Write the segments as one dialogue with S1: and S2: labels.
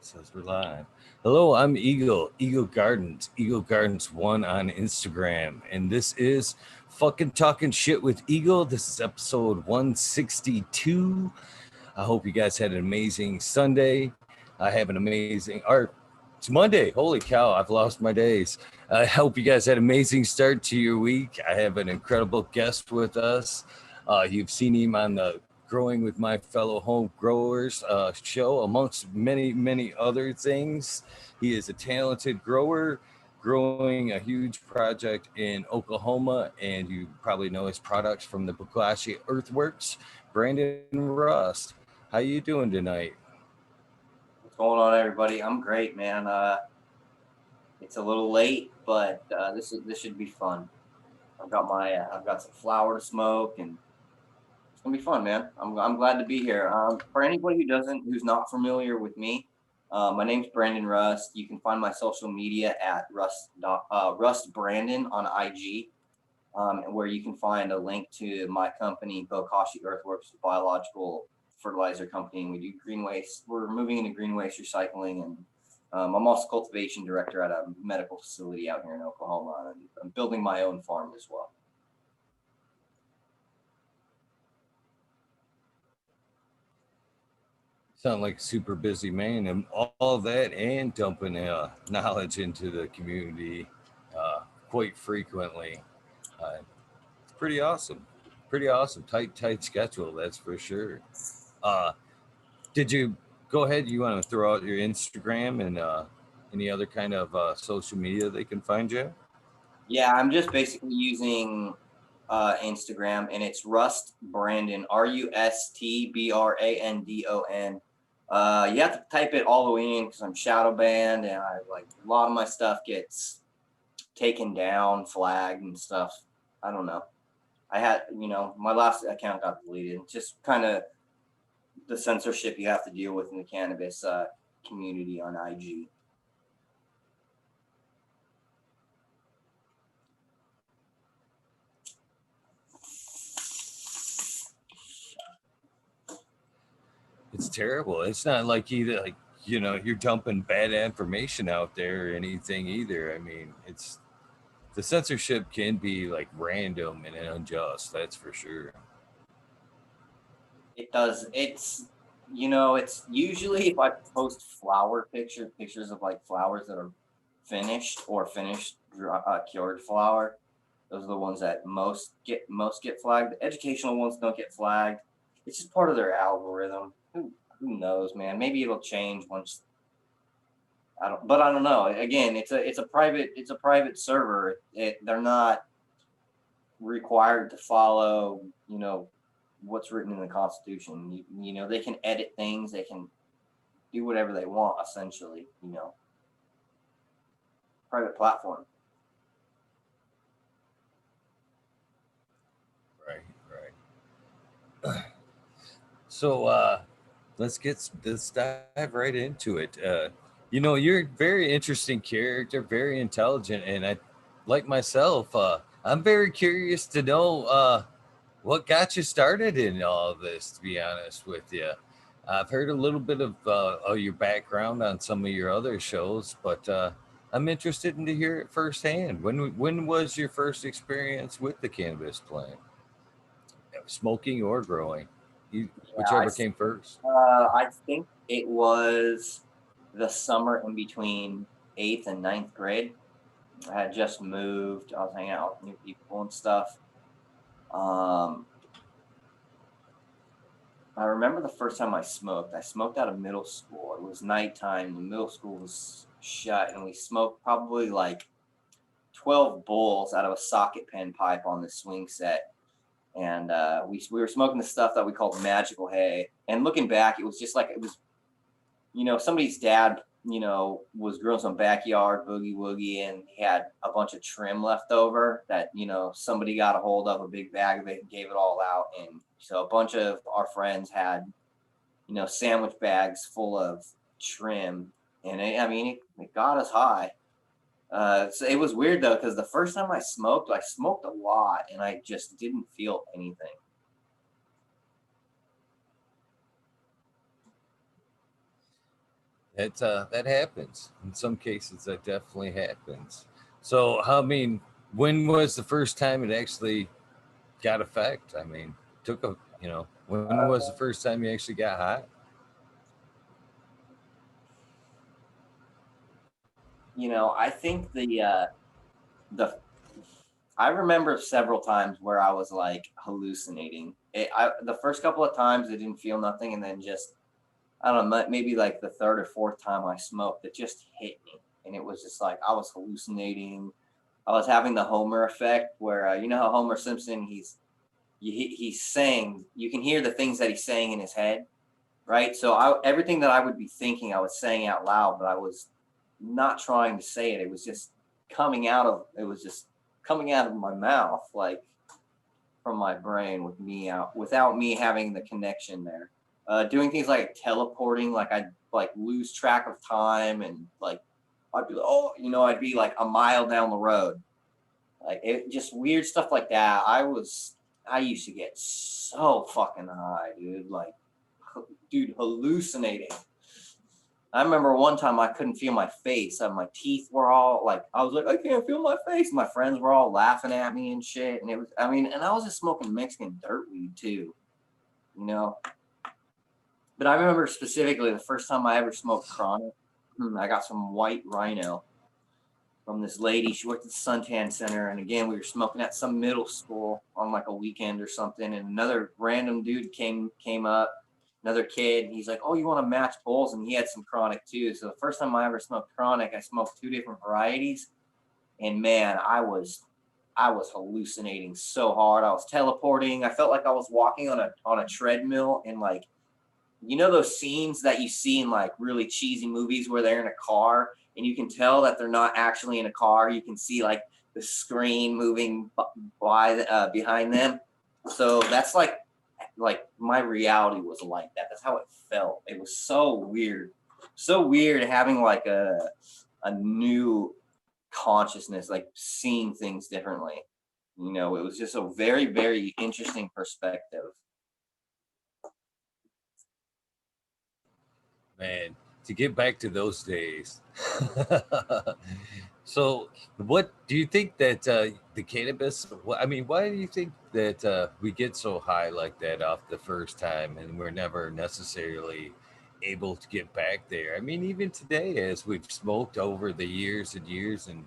S1: Says we're live. Hello, I'm Eagle Gardens 1 on Instagram. And this is fucking talking shit with Eagle. This is episode 162. I hope you guys had an amazing Sunday. I have an amazing art. It's Monday. Holy cow, I've lost my days. I hope you guys had an amazing start to your week. I have an incredible guest with us. You've seen him on the Growing with My Fellow Home Growers show, amongst many other things. He is a talented grower growing a huge project in Oklahoma, and you probably know his products from the Bukashi Earthworks. Brandon Rust, how you doing tonight?
S2: What's going on, everybody? I'm great, man. It's a little late, but this should be fun. I've got some flower to smoke, and it's gonna be fun, man. I'm glad to be here. For anybody who's not familiar with me, my name's Brandon Rust. You can find my social media at Rust Brandon on IG, where you can find a link to my company, Bokashi Earthworks, biological fertilizer company, and we do green waste. We're moving into green waste recycling, and I'm also cultivation director at a medical facility out here in Oklahoma, and I'm building my own farm as well.
S1: Sound like a super busy man, and all that, and dumping knowledge into the community quite frequently. It's pretty awesome. Pretty awesome. Tight schedule, that's for sure. Uh, did you go ahead? You want to throw out your Instagram and any other kind of social media they can find you?
S2: Yeah, I'm just basically using Instagram, and it's Rust Brandon, RustBrandon. You have to type it all the way in because I'm shadow banned, and I like a lot of my stuff gets taken down, flagged, and stuff. I don't know. I had, my last account got deleted. Just kind of the censorship you have to deal with in the cannabis community on IG.
S1: It's terrible. It's not like either like you're dumping bad information out there or anything either. I mean, it's the censorship can be like random and unjust. That's for sure.
S2: It does. It's usually if I post pictures of like flowers that are finished or cured flower. Those are the ones that most get flagged. The educational ones don't get flagged. It's just part of their algorithm. Who knows, man? Maybe it'll change once. I don't know. Again, it's a private server. They're not required to follow, what's written in the Constitution. They can edit things. They can do whatever they want. Essentially, private platform.
S1: Right. So let's dive right into it. You're a very interesting character, very intelligent, and I, like myself, I'm very curious to know what got you started in all of this. To be honest with you, I've heard a little bit of your background on some of your other shows, but I'm interested in to hear it firsthand. When was your first experience with the cannabis plant, smoking or growing?
S2: Yeah,
S1: Whichever came first.
S2: I think it was the summer in between eighth and ninth grade. I had just moved. I was hanging out with new people and stuff. Um, I remember the first time I smoked. I smoked out of middle school. It was nighttime. The middle school was shut, and we smoked probably like 12 bowls out of a socket pen pipe on the swing set. And we were smoking the stuff that we called magical hay. And looking back, it was just like it was, somebody's dad, was growing some backyard boogie woogie, and he had a bunch of trim left over that, somebody got a hold of, a big bag of it, and gave it all out. And so a bunch of our friends had, sandwich bags full of trim. And it got us high. So it was weird though, because the first time I smoked a lot, and I just didn't feel anything.
S1: that happens. In some cases, that definitely happens. So, I mean, when was the first time it actually got effect? I mean, took a when was the first time you actually got high?
S2: I think the I remember several times where I was like hallucinating. The first couple of times I didn't feel nothing, and then just I don't know, maybe like the third or fourth time I smoked, it just hit me, and it was just like I was hallucinating. I was having the Homer effect, where you know how Homer Simpson he's saying, you can hear the things that he's saying in his head, right? So everything that I would be thinking, I was saying out loud, but I was not trying to say it. It was just coming out of my mouth, like from my brain with me out without me having the connection there. Doing things like teleporting, like I'd like lose track of time, and like I'd be like, oh, I'd be like a mile down the road. Like it just weird stuff like that. I used to get so fucking high, dude. Like dude, hallucinating. I remember one time I couldn't feel my face. My teeth were all like, I was like, I can't feel my face. My friends were all laughing at me and shit. And and I was just smoking Mexican dirt weed too, you know. But I remember specifically the first time I ever smoked chronic. I got some white rhino from this lady. She worked at the suntan center. And again, we were smoking at some middle school on like a weekend or something. And another random dude came up, another kid. He's like, oh, you want to match bowls? And he had some chronic too. So the first time I ever smoked chronic, I smoked two different varieties. And man, I was hallucinating so hard. I was teleporting. I felt like I was walking on a treadmill, and like those scenes that you see in like really cheesy movies where they're in a car and you can tell that they're not actually in a car. You can see like the screen moving by behind them. So that's like my reality was like that. That's how it felt. It was so weird having like a new consciousness, like seeing things differently. It was just a very, very interesting perspective.
S1: Man, to get back to those days. So, what do you think that the cannabis? I mean, why do you think that we get so high like that off the first time, and we're never necessarily able to get back there? I mean, even today, as we've smoked over the years and years, and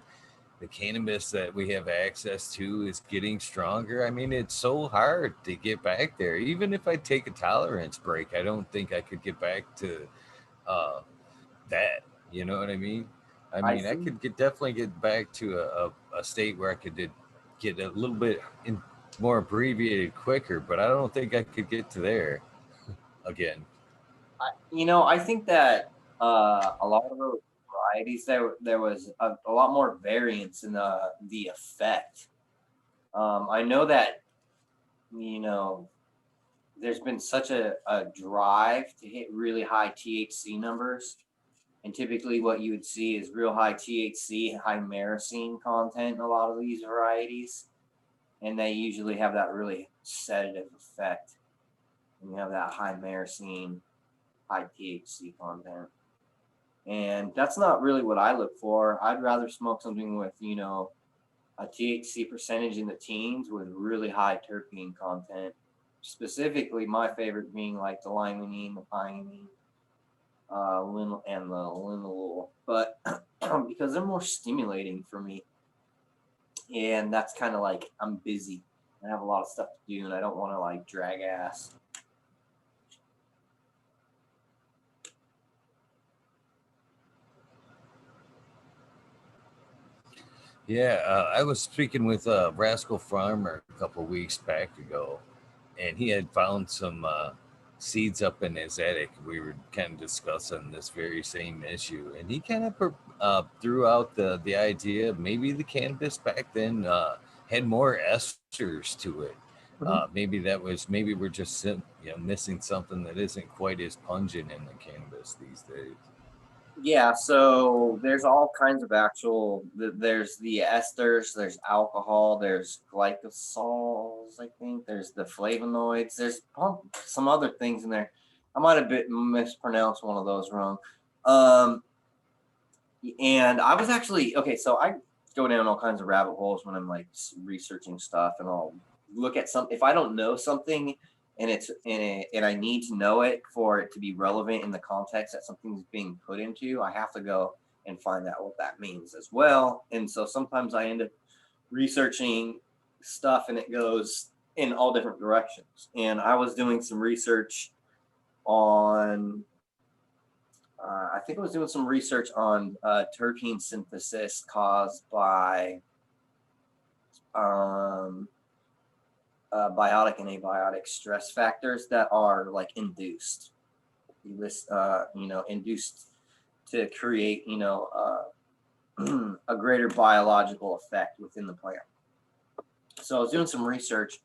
S1: the cannabis that we have access to is getting stronger. I mean, it's so hard to get back there. Even if I take a tolerance break, I don't think I could get back to uh, that. You know what I mean? I
S2: I
S1: mean, I
S2: think
S1: could definitely get back to a state where I could get a little bit more abbreviated quicker, but I don't think I could get to there again.
S2: I think that a lot of those varieties there was a lot more variance in the effect. I know that you know there's been such a drive to hit really high THC numbers, and typically what you would see is real high THC, high myrcene content in a lot of these varieties, and they usually have that really sedative effect. And you have that high myrcene, high THC content. And that's not really what I look for. I'd rather smoke something with, a THC percentage in the teens with really high terpene content. Specifically, my favorite being like the limonene, the pinene, and the linalool. But because they're more stimulating for me, and that's kind of like I'm busy. I have a lot of stuff to do, and I don't want to like drag ass.
S1: Yeah, I was speaking with Rascal Farmer a couple weeks back ago, and he had found some seeds up in his attic. We were kind of discussing this very same issue, and he kind of threw out the idea of maybe the cannabis back then had more esters to it. Maybe we're just missing something that isn't quite as pungent in the cannabis these days.
S2: Yeah, so there's all kinds of there's the esters, there's alcohol, there's glycosols, I think, there's the flavonoids, there's some other things in there. I might have mispronounced one of those wrong. And I was actually okay. So I go down all kinds of rabbit holes when I'm like researching stuff, and I'll look at some. If I don't know something, and it's and I need to know it for it to be relevant in the context that something's being put into, I have to go and find out what that means as well. And so sometimes I end up researching stuff, and it goes in all different directions. And I was doing some research on I think I was doing some research on terpene synthesis caused by biotic and abiotic stress factors that are like induced. Induced to create, a greater biological effect within the plant. So I was doing some research,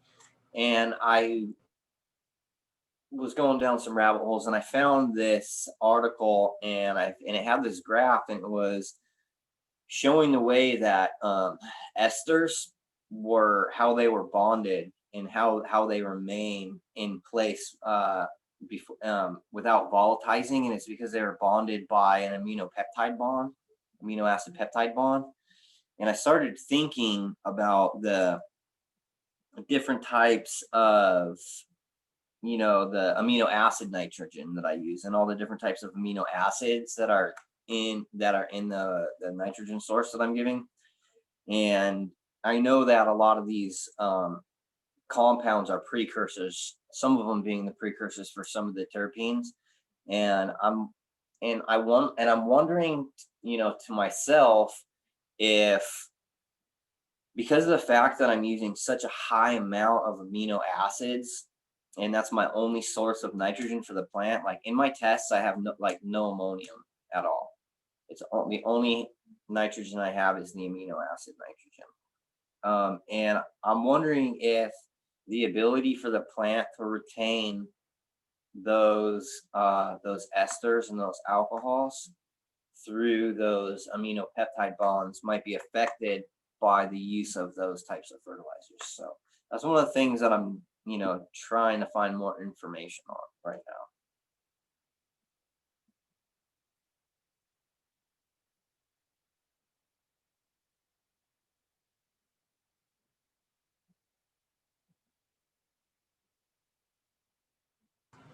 S2: and I was going down some rabbit holes, and I found this article, and it had this graph, and it was showing the way that esters were how they were bonded and how they remain in place before without volatilizing, and it's because they were bonded by an amino acid peptide bond. And I started thinking about the different types of the amino acid nitrogen that I use, and all the different types of amino acids that are in the nitrogen source that I'm giving. And I know that a lot of these compounds are precursors, some of them being the precursors for some of the terpenes. And I'm wondering, to myself, if because of the fact that I'm using such a high amount of amino acids, and that's my only source of nitrogen for the plant. Like in my tests, I have no ammonium at all. It's the only nitrogen I have is the amino acid nitrogen. And I'm wondering if the ability for the plant to retain those esters and those alcohols through those amino peptide bonds might be affected by the use of those types of fertilizers. So that's one of the things that I'm, trying to find more information on right now.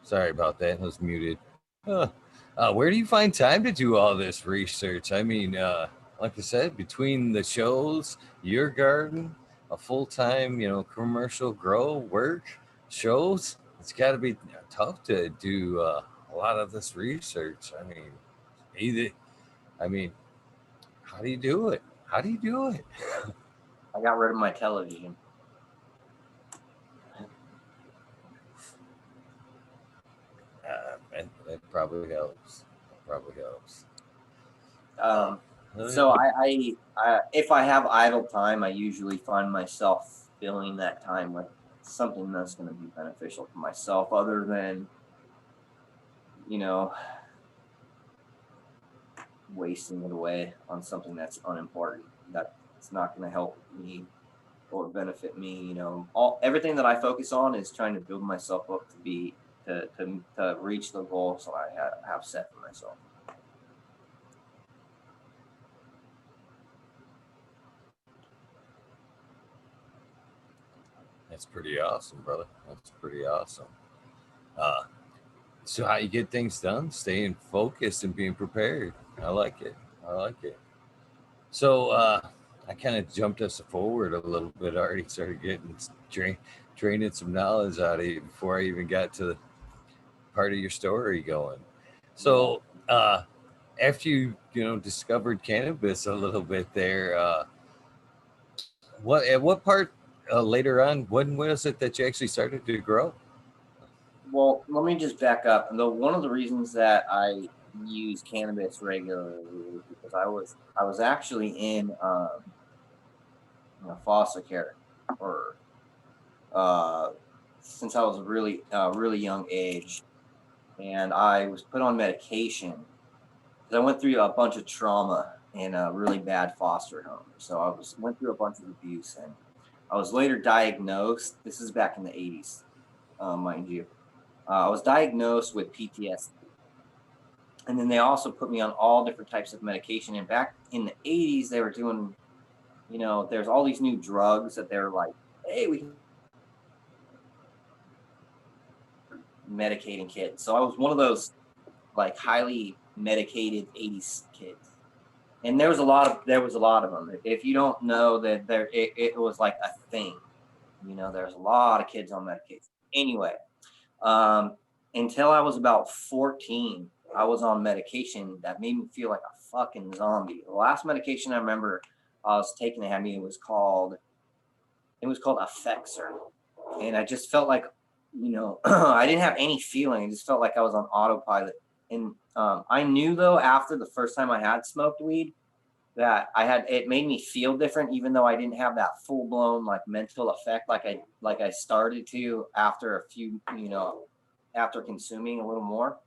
S1: Sorry about that. I was muted. Huh. Where do you find time to do all this research? I mean, like I said, between the shows, your garden, a full time, commercial grow, work, shows, it's got to be tough to do a lot of this research. I mean, either, I mean, how do you do it? How do you do it?
S2: I got rid of my television.
S1: That probably helps. That probably helps.
S2: So I if I have idle time, I usually find myself filling that time with something that's going to be beneficial to myself, other than wasting it away on something that's unimportant, that's not going to help me or benefit me. Everything that I focus on is trying to build myself up to reach the goals that I have set for myself.
S1: That's pretty awesome, brother. That's pretty awesome. Uh, so how you get things done? Staying focused and being prepared. I like it. I like it. So I kind of jumped us forward a little bit. Already started getting draining some knowledge out of you before I even got to the part of your story going. So after you discovered cannabis a little bit there, what part later on? When was it that you actually started to grow?
S2: Well, let me just back up. And one of the reasons that I use cannabis regularly is because I was actually in foster care for since I was a really young age, and I was put on medication because I went through a bunch of trauma in a really bad foster home. So went through a bunch of abuse, and I was later diagnosed. This is back in the 80s, mind you. I was diagnosed with PTSD, And then they also put me on all different types of medication. And back in the 80s, they were doing, there's all these new drugs that they're like, hey, we can medicating kids. So I was one of those like highly medicated 80s kids. And there was a lot of them. If you don't know that it was like a thing, there's a lot of kids on medication. Anyway, um, until I was about 14, I was on medication that made me feel like a fucking zombie. The last medication I remember I was taking to have me it was called Effexor. And I just felt like, I didn't have any feeling. I just felt like I was on autopilot. And I knew though, after the first time I had smoked weed, that it made me feel different, even though I didn't have that full blown like mental effect like I started to after a few, after consuming a little more.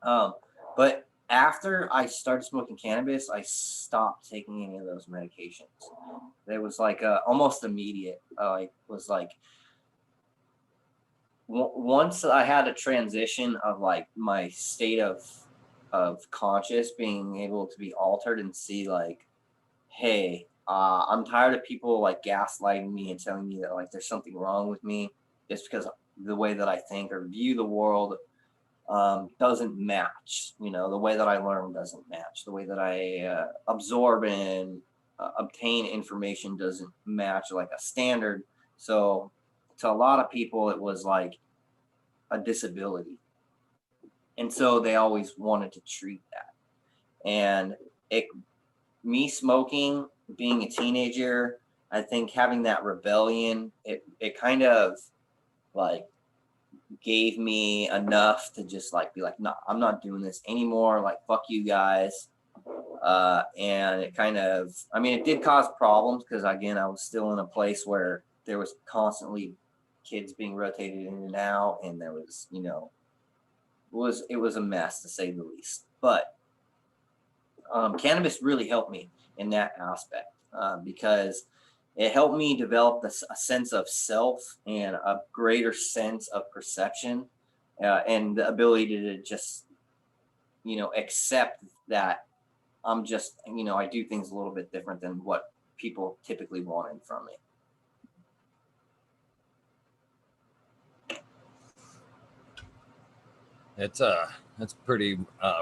S2: But after I started smoking cannabis, I stopped taking any of those medications. It was like almost immediate. It was like once I had a transition of like my state of conscious being able to be altered and see like, hey, I'm tired of people like gaslighting me and telling me that like there's something wrong with me just because the way that I think or view the world doesn't match. The way that I learn doesn't match. The way that I absorb and obtain information doesn't match like a standard. So to a lot of people, it was like a disability. And so they always wanted to treat that. And me smoking, being a teenager, I think having that rebellion, it kind of like gave me enough to just like be like, no, I'm not doing this anymore. Like, fuck you guys. And it kind of, I mean, it did cause problems because again, I was still in a place where there was constantly kids being rotated in and out, and there was, it was a mess to say the least. But cannabis really helped me in that aspect because it helped me develop a sense of self and a greater sense of perception and the ability to just, accept that I'm just, I do things a little bit different than what people typically wanted from me.
S1: That's pretty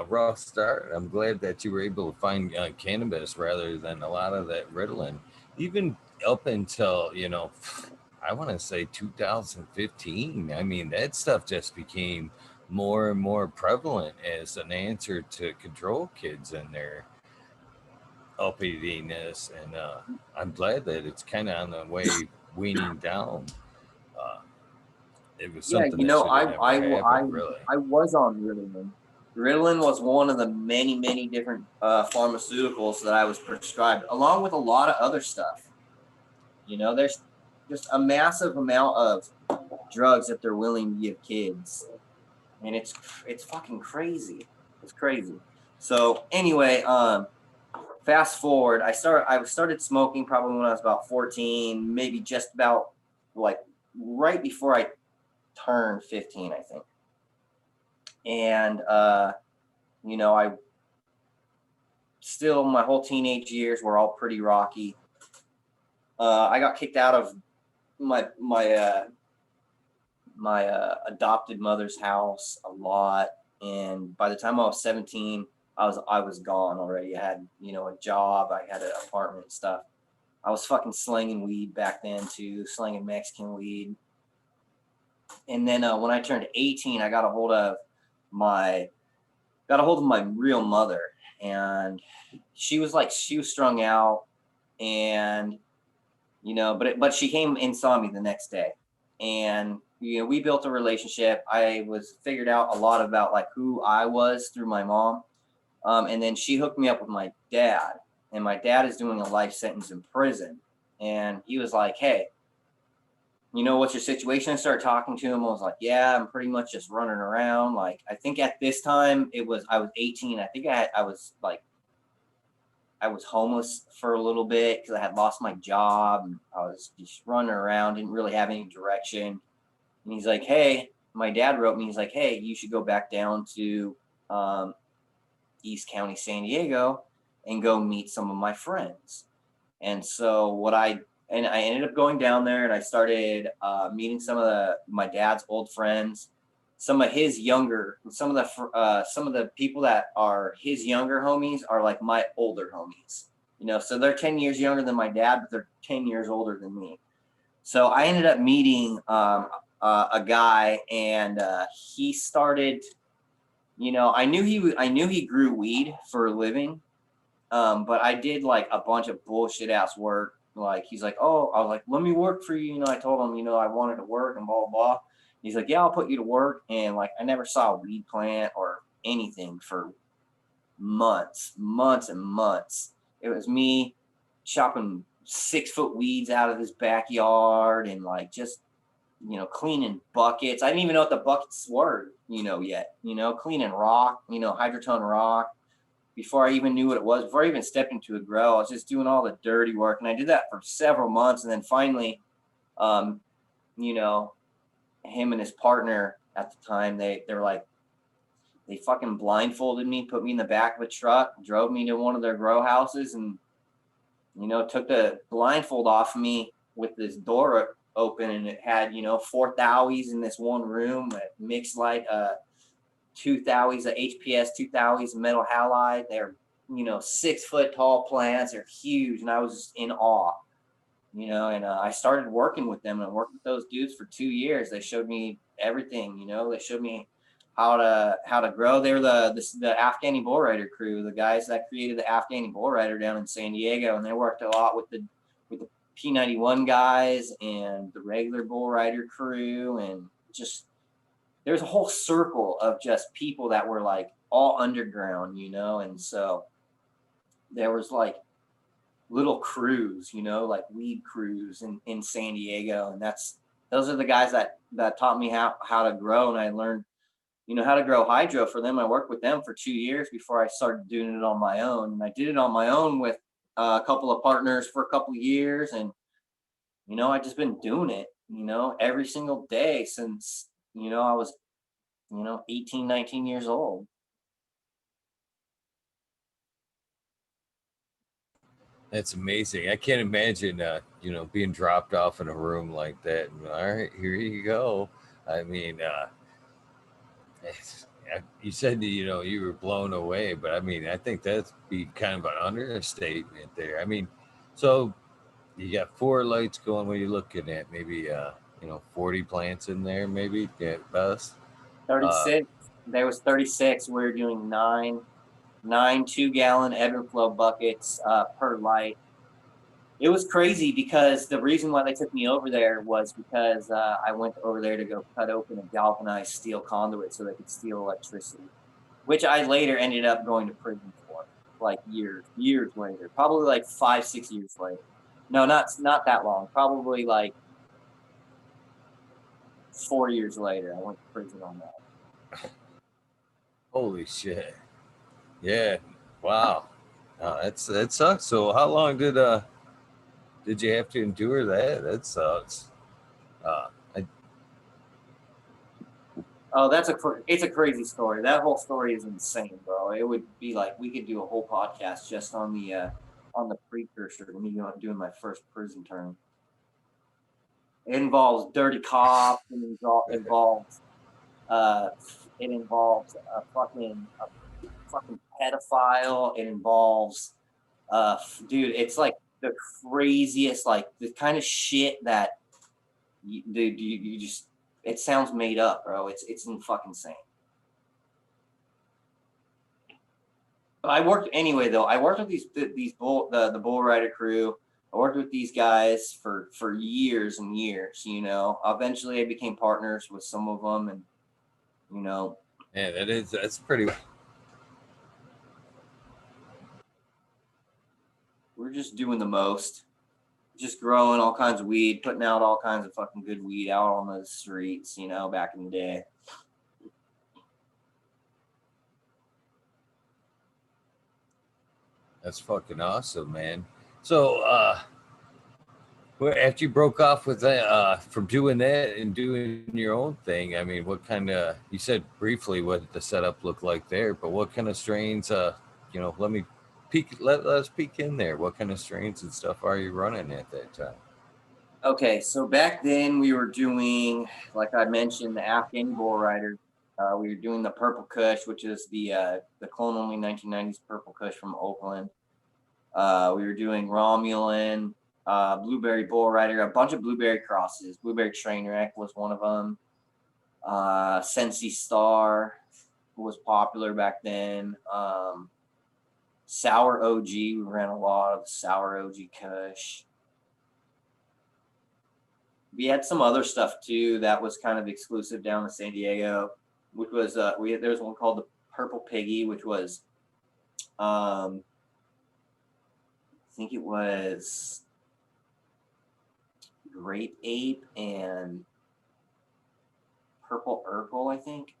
S1: rough start. I'm glad that you were able to find cannabis rather than a lot of that Ritalin, even up until I want to say 2015. I mean, that stuff just became more and more prevalent as an answer to control kids and their uppityness, and I'm glad that it's kind of on the way weaning down. Uh, it was
S2: Yeah,
S1: something that should have never happened, really.
S2: I was on Ritalin. Ritalin was one of the many, many different pharmaceuticals that I was prescribed, along with a lot of other stuff. There's just a massive amount of drugs that they're willing to give kids, and it's fucking crazy. It's crazy. So anyway, fast forward, I started smoking probably when I was about 14, maybe just about like right before I turned 15, I think. And I still, my whole teenage years were all pretty rocky. I got kicked out of my adopted mother's house a lot, and by the time I was 17, I was gone already. I had a job, I had an apartment and stuff. I was fucking slinging weed back then too, slinging Mexican weed. And then when I turned 18, I my got a hold of my real mother, and she was strung out, and but she came and saw me the next day, and we built a relationship. I was figured out a lot about like who I was through my mom, and then she hooked me up with my dad, and my dad is doing a life sentence in prison, and he was like, hey, what's your situation? I started talking to him. I was like, yeah, I'm pretty much just running around. Like, I think at this time I was 18. I think I was homeless for a little bit because I had lost my job. And I was just running around, didn't really have any direction. And he's like, hey, my dad wrote me. He's like, hey, you should go back down to East County, San Diego, and go meet some of my friends. And so I ended up going down there, and I started meeting some of my dad's old friends, some of the people that are his younger homies are like my older homies. So they're 10 years younger than my dad, but they're 10 years older than me. So I ended up meeting a guy, and he started. I knew he grew weed for a living, but I did like a bunch of bullshit ass work. Like he's like, oh, I was like, let me work for you. I told him, I wanted to work and blah blah blah. He's like, yeah, I'll put you to work. And like, I never saw a weed plant or anything for months and months. It was me chopping 6-foot weeds out of his backyard and like just cleaning buckets. I didn't even know what the buckets were, yet. Cleaning rock, hydrotone rock. Before I even knew what it was, before I even stepped into a grow, I was just doing all the dirty work, and I did that for several months. And then finally, you know, him and his partner at the time, they fucking blindfolded me, put me in the back of a truck, drove me to one of their grow houses, and took the blindfold off of me with this door open, and it had 4 Thowies in this one room, mixed light, 2 Thowies, a HPS 2 Thowies, metal halide. They're 6-foot tall plants. They're huge, and I was just in awe. And I started working with them, and I worked with those dudes for 2 years. They showed me everything. They showed me how to grow. They were the Afghani bull rider crew, the guys that created the Afghani bull rider down in San Diego, and they worked a lot with the P91 guys and the regular bull rider crew, and just there's a whole circle of just people that were like all underground, and so there was like little crews, like weed crews in San Diego, and those are the guys that taught me how to grow, and I learned how to grow hydro for them. I worked with them for 2 years before I started doing it on my own, and I did it on my own with a couple of partners for a couple of years, and I just been doing it every single day since I was 18, 19 years old.
S1: That's amazing. I can't imagine, being dropped off in a room like that. And, all right, here you go. I mean, you said you were blown away, but I mean, I think that's be kind of an understatement there. I mean, so you got 4 lights going. What are you looking at? Maybe 40 plants in there, maybe at best.
S2: 36. There was 36. We were doing nine 2-gallon ebb and flow buckets per light. It was crazy because the reason why they took me over there was because I went over there to go cut open a galvanized steel conduit so they could steal electricity, which I later ended up going to prison for, like years later, probably like 5-6 years later. No, not that long. Probably like 4 years later, I went to prison on that.
S1: Holy shit! Yeah, wow. That sucks. So how long did you have to endure that? That sucks. I,
S2: Oh, it's a crazy story. That whole story is insane, bro. It would be like we could do a whole podcast just on the precursor to me doing my first prison term. It involves dirty cops. Uh, it involves a fucking pedophile. It involves dude. It's like the craziest, like the kind of shit that you just. It sounds made up, bro. It's fucking insane. I worked anyway though. I worked with the bull rider crew. I worked with these guys for years and years. Eventually I became partners with some of them, and
S1: yeah, that's pretty.
S2: we're just doing the most, just growing all kinds of weed, putting out all kinds of fucking good weed out on the streets. Back in the day.
S1: That's fucking awesome, man. So, Well, after you broke off with that, from doing that and doing your own thing, I mean, what kind of, you said briefly what the setup looked like there, but what kind of strains, let me let us peek in there. What kind of strains and stuff are you running at that time?
S2: Okay, so back then we were doing, like I mentioned, the Afghani bull rider. We were doing the purple Kush, which is the clone only 1990s purple Kush from Oakland. We were doing Romulan, blueberry bull rider, a bunch of blueberry crosses. Blueberry train wreck was one of them. Sensi Star was popular back then. Sour OG, we ran a lot of Sour OG Kush. We had some other stuff too that was kind of exclusive down in San Diego, which was there was one called the Purple Piggy, which was I think it was Grape Ape and Purple Urkel, I think.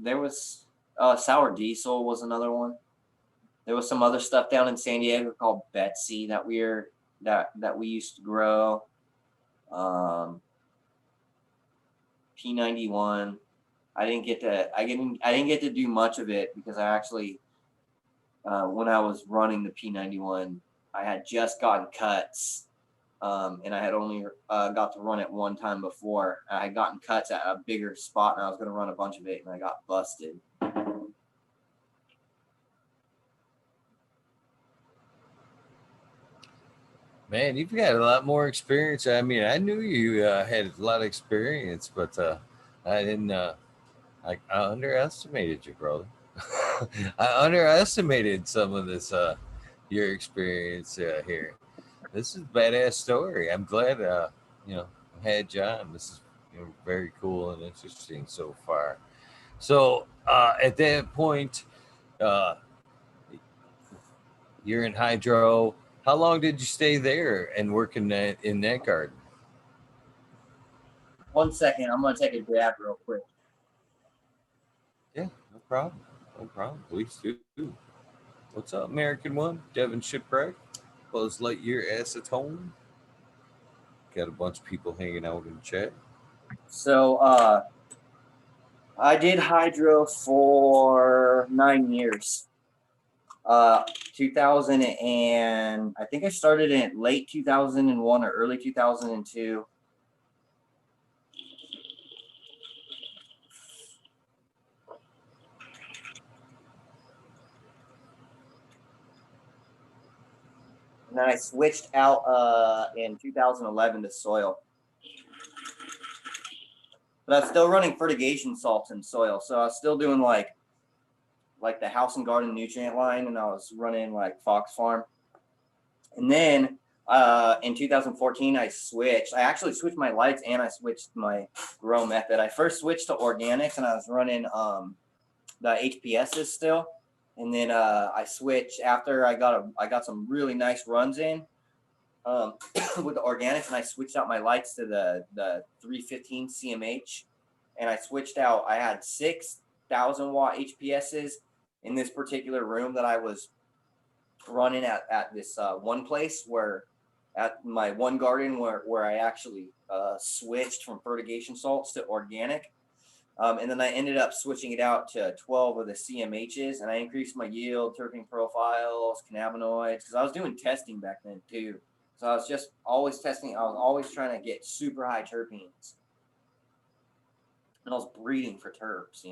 S2: There was Sour Diesel was another one. There was some other stuff down in San Diego called Betsy that we used to grow. P91. I didn't get to do much of it because I actually when I was running the P91, I had just gotten cuts, and I had only got to run it one time before. I had gotten cuts at a bigger spot, and I was going to run a bunch of it, and I got busted.
S1: Man, you've got a lot more experience. I mean, I knew you had a lot of experience, but I didn't. I underestimated you, brother. I underestimated some of this your experience here. This is a badass story. I'm glad I had John. This is very cool and interesting so far. So at that point, uh, you're in hydro. How long did you stay there and work in that garden?
S2: 1 second, I'm going to take a grab real quick.
S1: Yeah, no problem. No problem. Please do. What's up, American One? Devin Shipwreck, Buzz Lightyear Acetone. Got a bunch of people hanging out in chat.
S2: So I did hydro for 9 years. 2000 and I think I started in late 2001 or early 2002. And then I switched out in 2011 to soil. But I was still running fertigation salts in soil. So I was still doing like the house and garden nutrient line, and I was running like Fox Farm. And then in 2014, I actually switched my lights and I switched my grow method. I first switched to organics and I was running the HPSs still. And then I switched after I got some really nice runs in with the organics, and I switched out my lights to the 315 CMH. And I switched out, I had 6,000 watt HPSs in this particular room that I was running at this one place where at my one garden where I actually switched from fertigation salts to organic. And then I ended up switching it out to 12 of the CMHs, and I increased my yield, terpene profiles, cannabinoids, because I was doing testing back then too. So I was just always testing. I was always trying to get super high terpenes, and I was breeding for terps.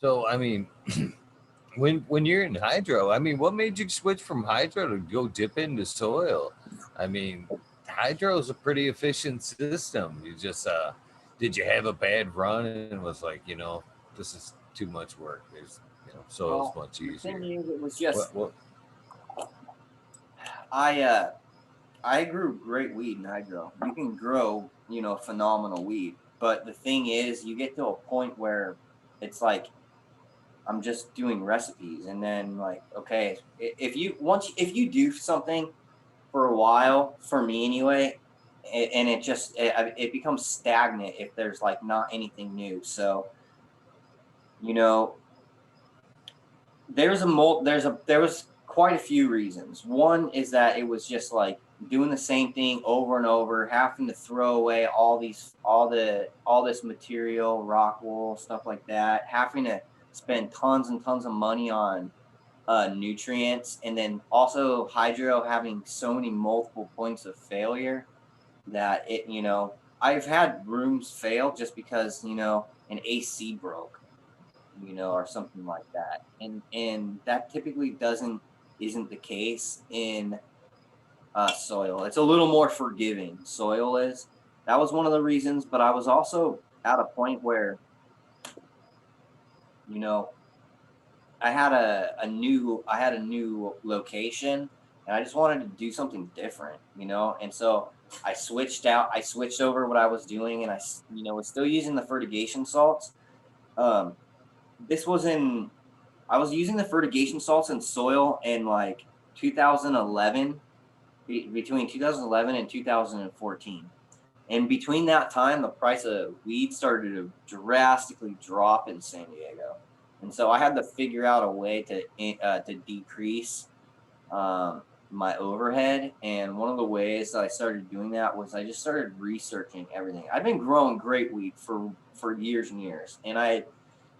S1: So I mean, when you're in hydro, I mean, what made you switch from hydro to go dip into soil? I mean, hydro is a pretty efficient system. You just did you have a bad run and was like, this is too much work. There's soil's
S2: Well,
S1: much
S2: the thing
S1: easier.
S2: is, it was just
S1: What
S2: I grew great weed in hydro. You can grow, phenomenal weed. But the thing is, you get to a point where it's like I'm just doing recipes, and then like, okay, if you do something for a while, for me anyway, and it becomes stagnant if there's like not anything new. So, you know, there was quite a few reasons. One is that it was just like doing the same thing over and over, having to throw away all this material, rock wool, stuff like that, having to spend tons and tons of money on nutrients, and then also hydro having so many multiple points of failure that I've had rooms fail just because an AC broke, or something like that. And that typically isn't the case in soil. It's a little more forgiving. Soil is. That was one of the reasons, but I was also at a point where, you know, I had a new location and I just wanted to do something different, And so I switched over what I was doing and was still using the fertigation salts. Um, this was in I was using the fertigation salts in soil in like 2011, between 2011 and 2014. And between that time, the price of weed started to drastically drop in San Diego. And so I had to figure out a way to decrease my overhead. And one of the ways that I started doing that was I just started researching everything. I've been growing grape weed for years and years, and I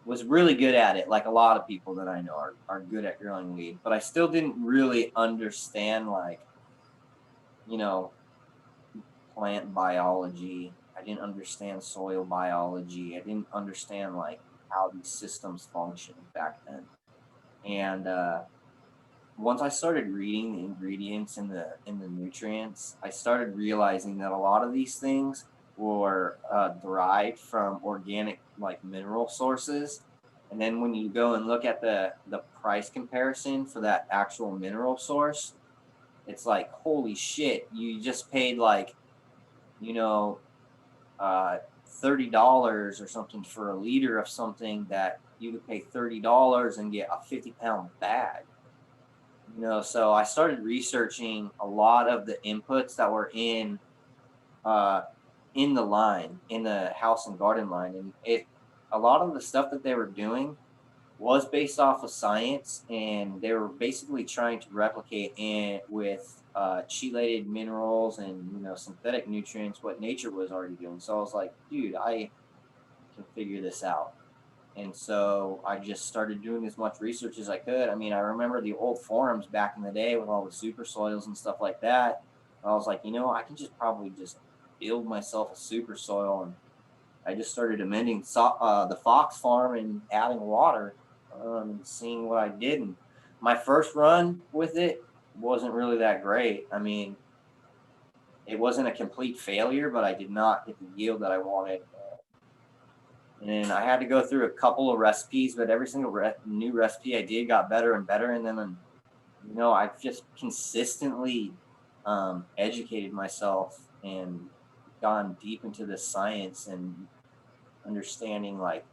S2: was really good at it, like a lot of people that I know are good at growing weed, but I still didn't really understand, like, you know, plant biology. I didn't understand soil biology. I didn't understand like how these systems function back then. And once I started reading the ingredients and the nutrients, I started realizing that a lot of these things were derived from organic like mineral sources. And then when you go and look at the price comparison for that actual mineral source, it's like, holy shit, you just paid like, you know, uh, $30 or something for a liter of something that you could pay $30 and get a 50-pound bag. So I started researching a lot of the inputs that were uh, in the line, in the house and garden line, and a lot of the stuff that they were doing was based off of science, and they were basically trying to replicate in with chelated minerals and synthetic nutrients what nature was already doing. So I was like, dude, I can figure this out. And so I just started doing as much research as I could. I mean, I remember the old forums back in the day with all the super soils and stuff like that. I was like, I can just probably just build myself a super soil. And I just started amending the Fox farm and adding water, and seeing what I did. And my first run with it wasn't really that great. I mean, it wasn't a complete failure, but I did not get the yield that I wanted. And I had to go through a couple of recipes, but every single new recipe I did got better and better. And then, I've just consistently educated myself and gone deep into the science and understanding like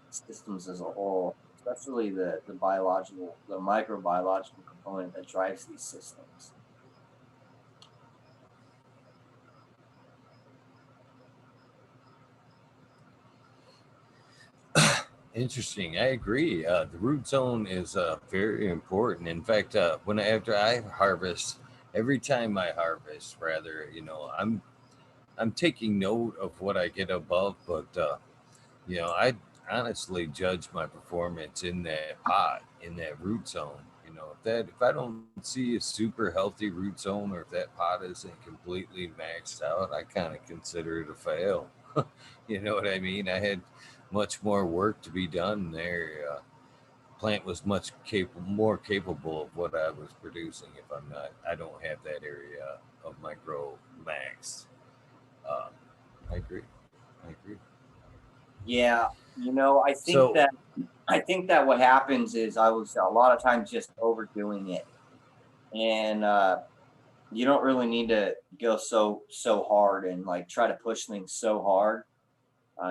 S2: systems as a whole, especially the microbiological component that drives these systems.
S1: Interesting. I agree. The root zone is very important. In fact, after I harvest, every time I harvest, rather, I'm taking note of what I get above, but I honestly judge my performance in that pot, in that root zone. If I don't see a super healthy root zone, or if that pot isn't completely maxed out, I kind of consider it a fail. You know what I mean? I had much more work to be done there. Plant was much more capable of what I was producing. If I don't have that area of my grow max. Uh, I agree. I agree.
S2: Yeah,
S1: So
S2: I think that what happens is I was a lot of times just overdoing it, and you don't really need to go so hard and like try to push things so hard.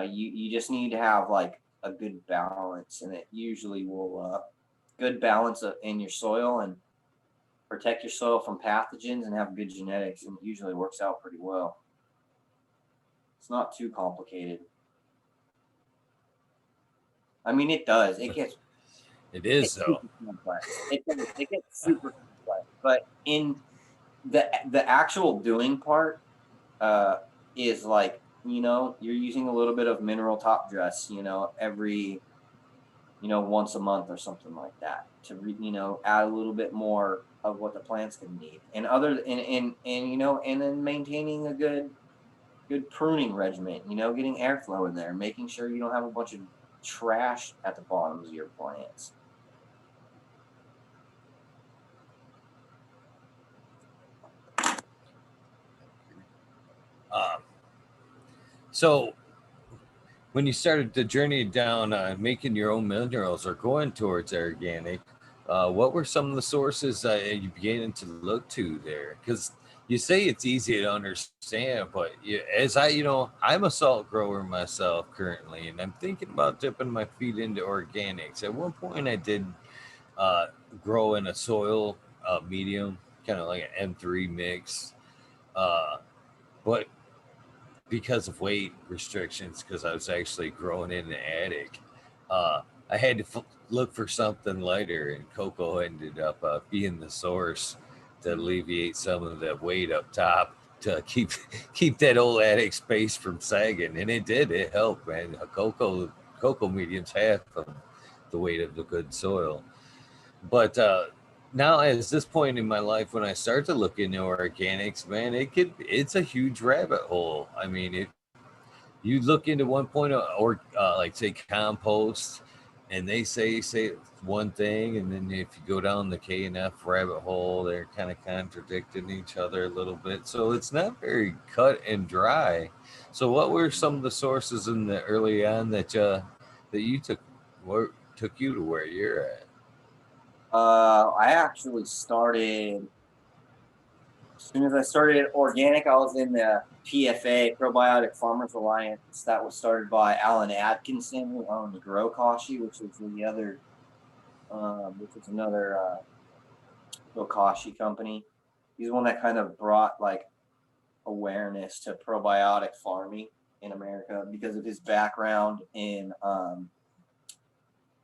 S2: You just need to have like a good balance, and it usually will good balance in your soil and protect your soil from pathogens and have good genetics, and it usually works out pretty well. It's not too complicated. I mean, it does. It gets
S1: It
S2: It's
S1: is though.
S2: super complex. It gets super complex. But in the actual doing part, uh, is like, you're using a little bit of mineral top dress, every, once a month or something like that to add a little bit more of what the plant's gonna need. And and then maintaining a good pruning regimen, getting airflow in there, making sure you don't have a bunch of trash at the bottoms of your plants.
S1: Um, so when you started the journey down making your own minerals or going towards organic, what were some of the sources you began to look to there? Because you say it's easy to understand, but as I'm a salt grower myself currently, and I'm thinking about dipping my feet into organics. At one point, I did uh, grow in a soil medium, kind of like an M3 mix. Uh, but because of weight restrictions, because I was actually growing in the attic, I had to look for something lighter, and cocoa ended up being the source to alleviate some of the weight up top to keep that old attic space from sagging, and it did. It helped, man. A cocoa medium's half of the weight of the good soil, but now as this point in my life when I start to look into organics, man, it's a huge rabbit hole. I mean, you look into one point or like say compost, and they say one thing, and then if you go down the K and F rabbit hole, they're kind of contradicting each other a little bit. So it's not very cut and dry. So what were some of the sources in the early on that you took you to where you're at?
S2: I actually started as soon as I started organic. I was in the PFA, Probiotic Farmers Alliance. That was started by Alan Atkinson, who owned the Grow Kashi, which is another Bokashi company. He's the one that kind of brought like awareness to probiotic farming in America because of his background in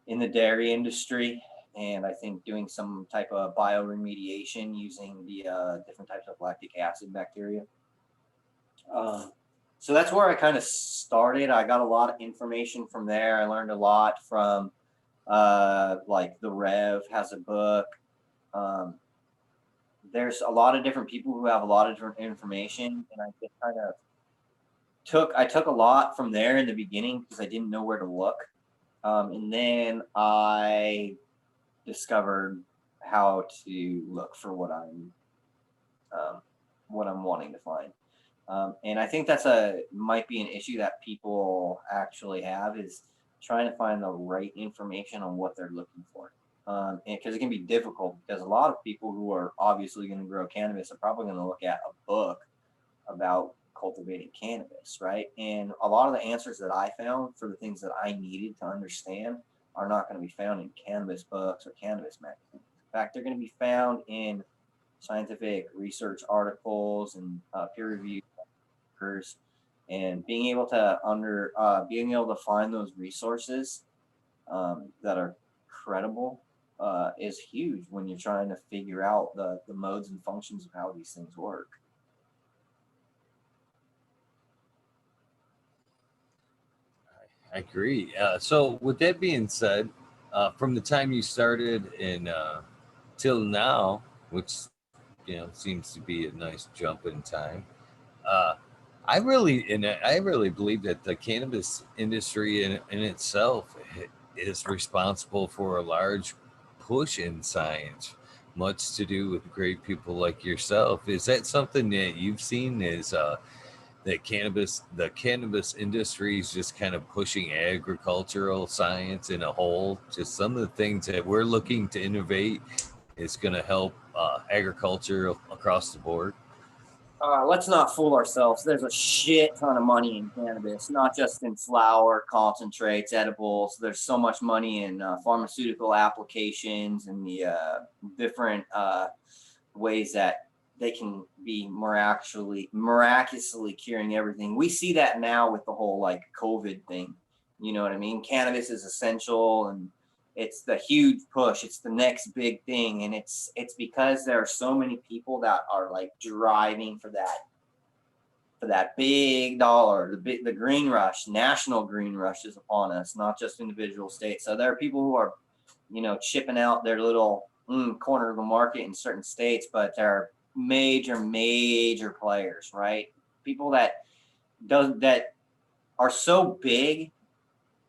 S2: the dairy industry, and I think doing some type of bioremediation using the different types of lactic acid bacteria. Uh, so that's where I kind of started. I got a lot of information from there. I learned a lot from like the Rev has a book. Um, there's a lot of different people who have a lot of different information, and I just kind of took a lot from there in the beginning because I didn't know where to look. And then I discovered how to look for what I'm wanting to find. And I think that's might be an issue that people actually have, is trying to find the right information on what they're looking for. Because it can be difficult, because a lot of people who are obviously going to grow cannabis are probably going to look at a book about cultivating cannabis, right? And a lot of the answers that I found for the things that I needed to understand are not going to be found in cannabis books or cannabis magazines. In fact, they're going to be found in scientific research articles and peer-reviewed papers. And being able to find those resources that are credible is huge when you're trying to figure out the modes and functions of how these things work.
S1: I agree. So, with that being said, from the time you started and till now, which seems to be a nice jump in time, uh, I really believe that the cannabis industry in itself is responsible for a large push in science, much to do with great people like yourself. Is that something that you've seen? Is that the cannabis industry is just kind of pushing agricultural science in a whole? Just some of the things that we're looking to innovate is going to help agriculture across the board.
S2: Let's not fool ourselves. There's a shit ton of money in cannabis, not just in flower, concentrates, edibles. There's so much money in pharmaceutical applications and the different ways that they can be miraculously curing everything. We see that now with the whole like COVID thing. You know what I mean? Cannabis is essential, and it's the huge push, it's the next big thing, and it's because there are so many people that are like driving for that big dollar. The green rush, national green rush is upon us, not just individual states. So there are people who are, chipping out their little corner of the market in certain states, but there are major players, right? People that are so big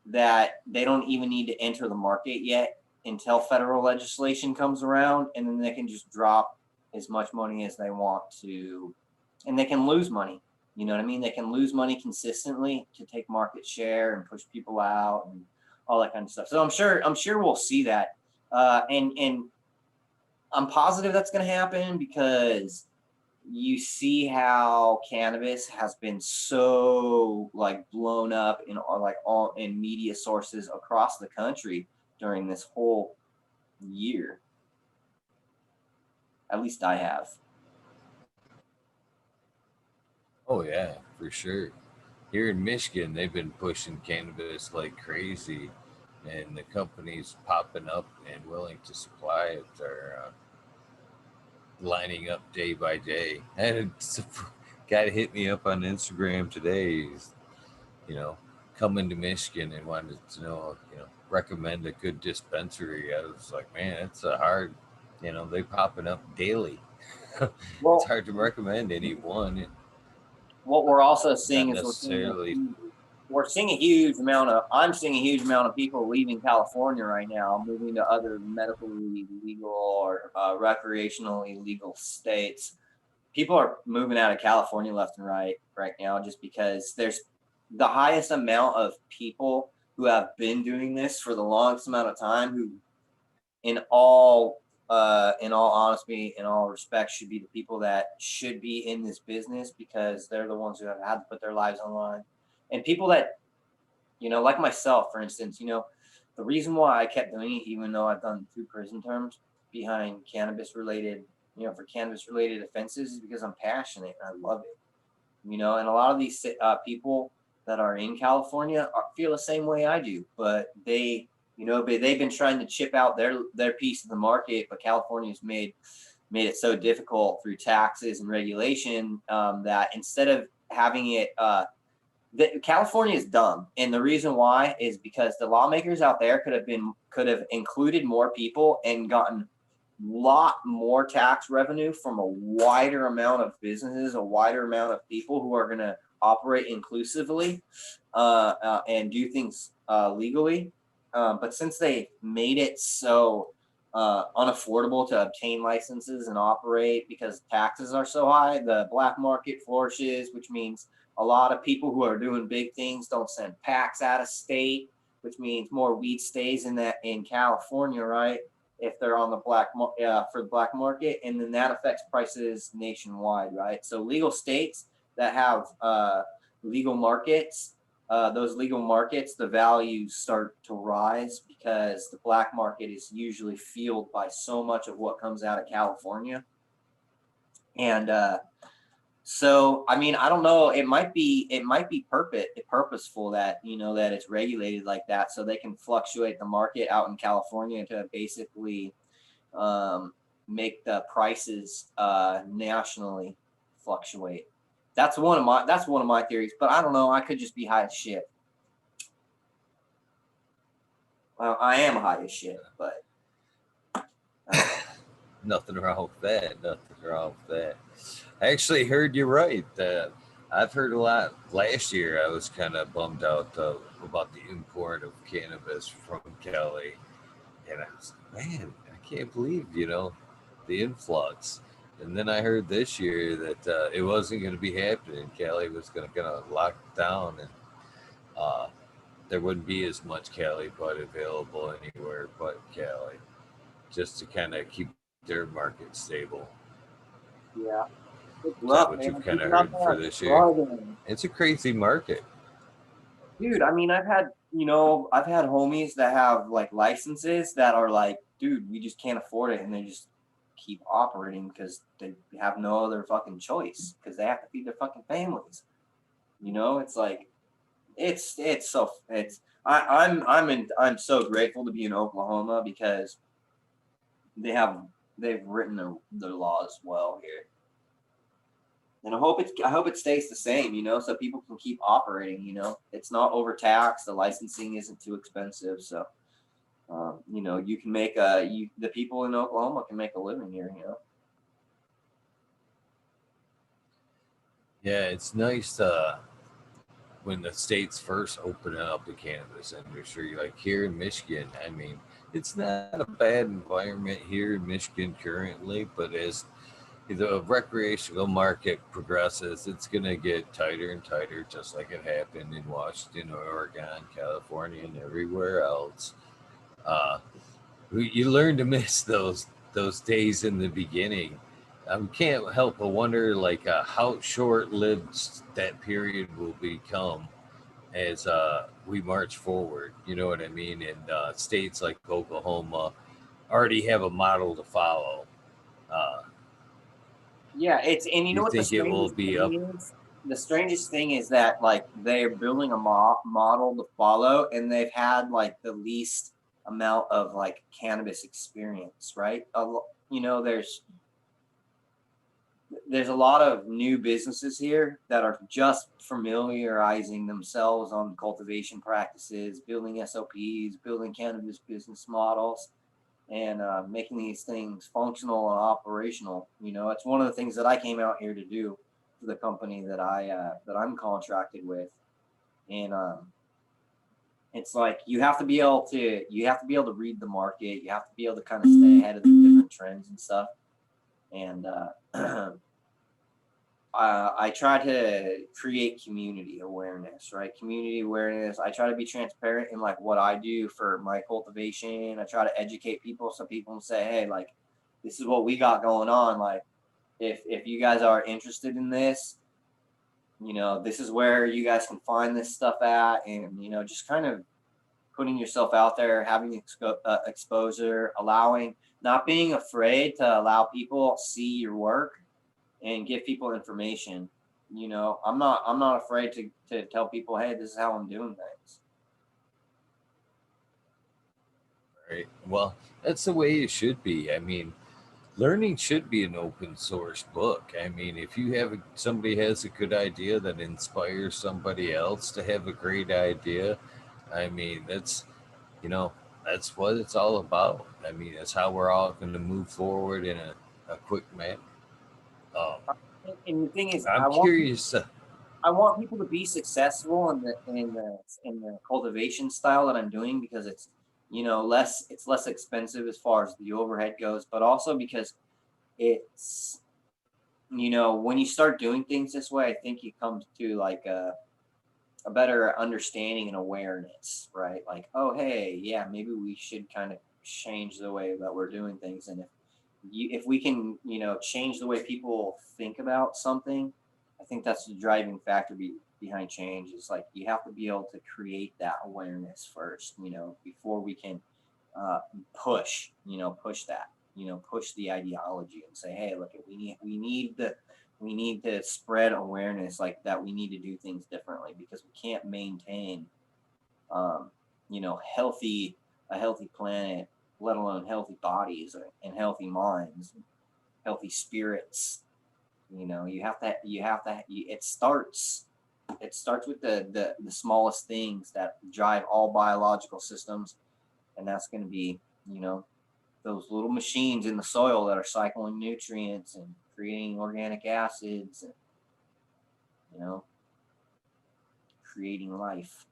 S2: that they don't even need to enter the market yet until federal legislation comes around, and then they can just drop as much money as they want to, and they can lose money. You know what I mean? They can lose money consistently to take market share and push people out and all that kind of stuff. So I'm sure we'll see that, and I'm positive that's going to happen because you see how cannabis has been so like blown up in all in media sources across the country during this whole year. At least I have.
S1: Oh yeah, for sure. Here in Michigan, they've been pushing cannabis like crazy, and the companies popping up and willing to supply it are lining up day by day. And it's a guy hit me up on Instagram today. He's, you know, coming to Michigan and wanted to know, recommend a good dispensary. I was like, man, it's a hard, they popping up daily. It's
S2: Well,
S1: hard to recommend any one.
S2: what we're also
S1: Not
S2: seeing is
S1: necessarily.
S2: I'm seeing a huge amount of people leaving California right now, moving to other medically legal or recreationally legal states. People are moving out of California left and right now, just because there's the highest amount of people who have been doing this for the longest amount of time, who in all honesty, in all respect, should be the people that should be in this business, because they're the ones who have had to put their lives on the line. And people that, like myself, for instance, the reason why I kept doing it, even though I've done 2 prison terms behind cannabis related, for cannabis related offenses, is because I'm passionate and I love it. And a lot of these people that are in California feel the same way I do, but they've been trying to chip out their piece of the market, but California's made it so difficult through taxes and regulation, that instead of having it, California is dumb, and the reason why is because the lawmakers out there could have included more people and gotten lot more tax revenue from a wider amount of businesses, a wider amount of people who are going to operate inclusively, and do things legally. But since they made it so unaffordable to obtain licenses and operate because taxes are so high, the black market flourishes, which means a lot of people who are doing big things don't send packs out of state, which means more weed stays in California, right? If they're on the for the black market, and then that affects prices nationwide, right? So legal states that have legal markets, those legal markets, the values start to rise because the black market is usually fueled by so much of what comes out of California. And so, I mean, I don't know. It might be purposeful that that it's regulated like that, so they can fluctuate the market out in California to basically make the prices nationally fluctuate. That's one of my theories, but I don't know. I could just be high as shit. Well, I am high as shit, but
S1: Nothing wrong with that. Nothing wrong with that. I actually heard you right. I've heard a lot. Last year, I was kind of bummed out about the import of cannabis from Cali, and I was like, man, I can't believe the influx. And then I heard this year that it wasn't going to be happening. Cali was going to kind of lock down, and uh, there wouldn't be as much Cali bud available anywhere but Cali, just to kind of keep their market stable.
S2: yeah, it's
S1: Is that
S2: rough,
S1: what you've
S2: man.
S1: kind of
S2: Keeping up
S1: heard for
S2: that
S1: this year?
S2: struggling.
S1: It's a crazy market.
S2: Dude, I mean, I've had homies that have like licenses that are like, dude, we just can't afford it, and they just keep operating because they have no other fucking choice because they have to feed their fucking families. It's like I'm so grateful to be in Oklahoma because they've written their laws well here, and I hope it stays the same, so people can keep operating. It's not overtaxed, the licensing isn't too expensive, so you can the people in Oklahoma can make a living here.
S1: Yeah, it's nice when the states first open up the cannabis industry, like here in Michigan. I mean, it's not a bad environment here in Michigan currently, but as the recreational market progresses, it's going to get tighter and tighter, just like it happened in Washington, Oregon, California, and everywhere else. Uh, you learn to miss those days in the beginning. Can't help but wonder, like, how short-lived that period will become as we march forward. You know what I mean? And states like Oklahoma already have a model to follow. Uh,
S2: Yeah, and you
S1: you
S2: know what the
S1: think it will
S2: strangest
S1: be up?
S2: thing is? The strangest thing is that like they're building a model to follow, and they've had like the least amount of like cannabis experience, right? There's a lot of new businesses here that are just familiarizing themselves on cultivation practices, building SOPs, building cannabis business models, and making these things functional and operational. It's one of the things that I came out here to do for the company that I'm contracted with, and it's like you have to be able to read the market. You have to be able to kind of stay ahead of the different trends and stuff. And I try to create community awareness, right? Community awareness. I try to be transparent in like what I do for my cultivation. I try to educate people so people can say, hey, like, this is what we got going on. Like, if you guys are interested in this, this is where you guys can find this stuff at, and just kind of putting yourself out there, having exposure, not being afraid to allow people see your work and give people information. I'm not afraid to tell people, hey, this is how I'm doing things.
S1: Right. Well, that's the way it should be. I mean, learning should be an open source book. I mean, if somebody has a good idea that inspires somebody else to have a great idea, I mean, you know, that's what it's all about. I mean, that's how we're all going to move forward in a quick manner. Um,
S2: And the thing is,
S1: I'm curious.
S2: I want people to be successful in the cultivation style that I'm doing, because it's less expensive as far as the overhead goes, but also because it's when you start doing things this way, I think you come to like a better understanding and awareness, right? Like, oh, hey, yeah, maybe we should kind of change the way that we're doing things. And if we can, change the way people think about something, I think that's the driving factor behind change. Is like you have to be able to create that awareness first, before we can uh, push that, push the ideology and say, hey, look, we need to spread awareness like that. We need to do things differently because we can't maintain, um, healthy a healthy planet, let alone healthy bodies and healthy minds, healthy spirits. It starts with the smallest things that drive all biological systems, and that's going to be, those little machines in the soil that are cycling nutrients and creating organic acids and, you know, creating life.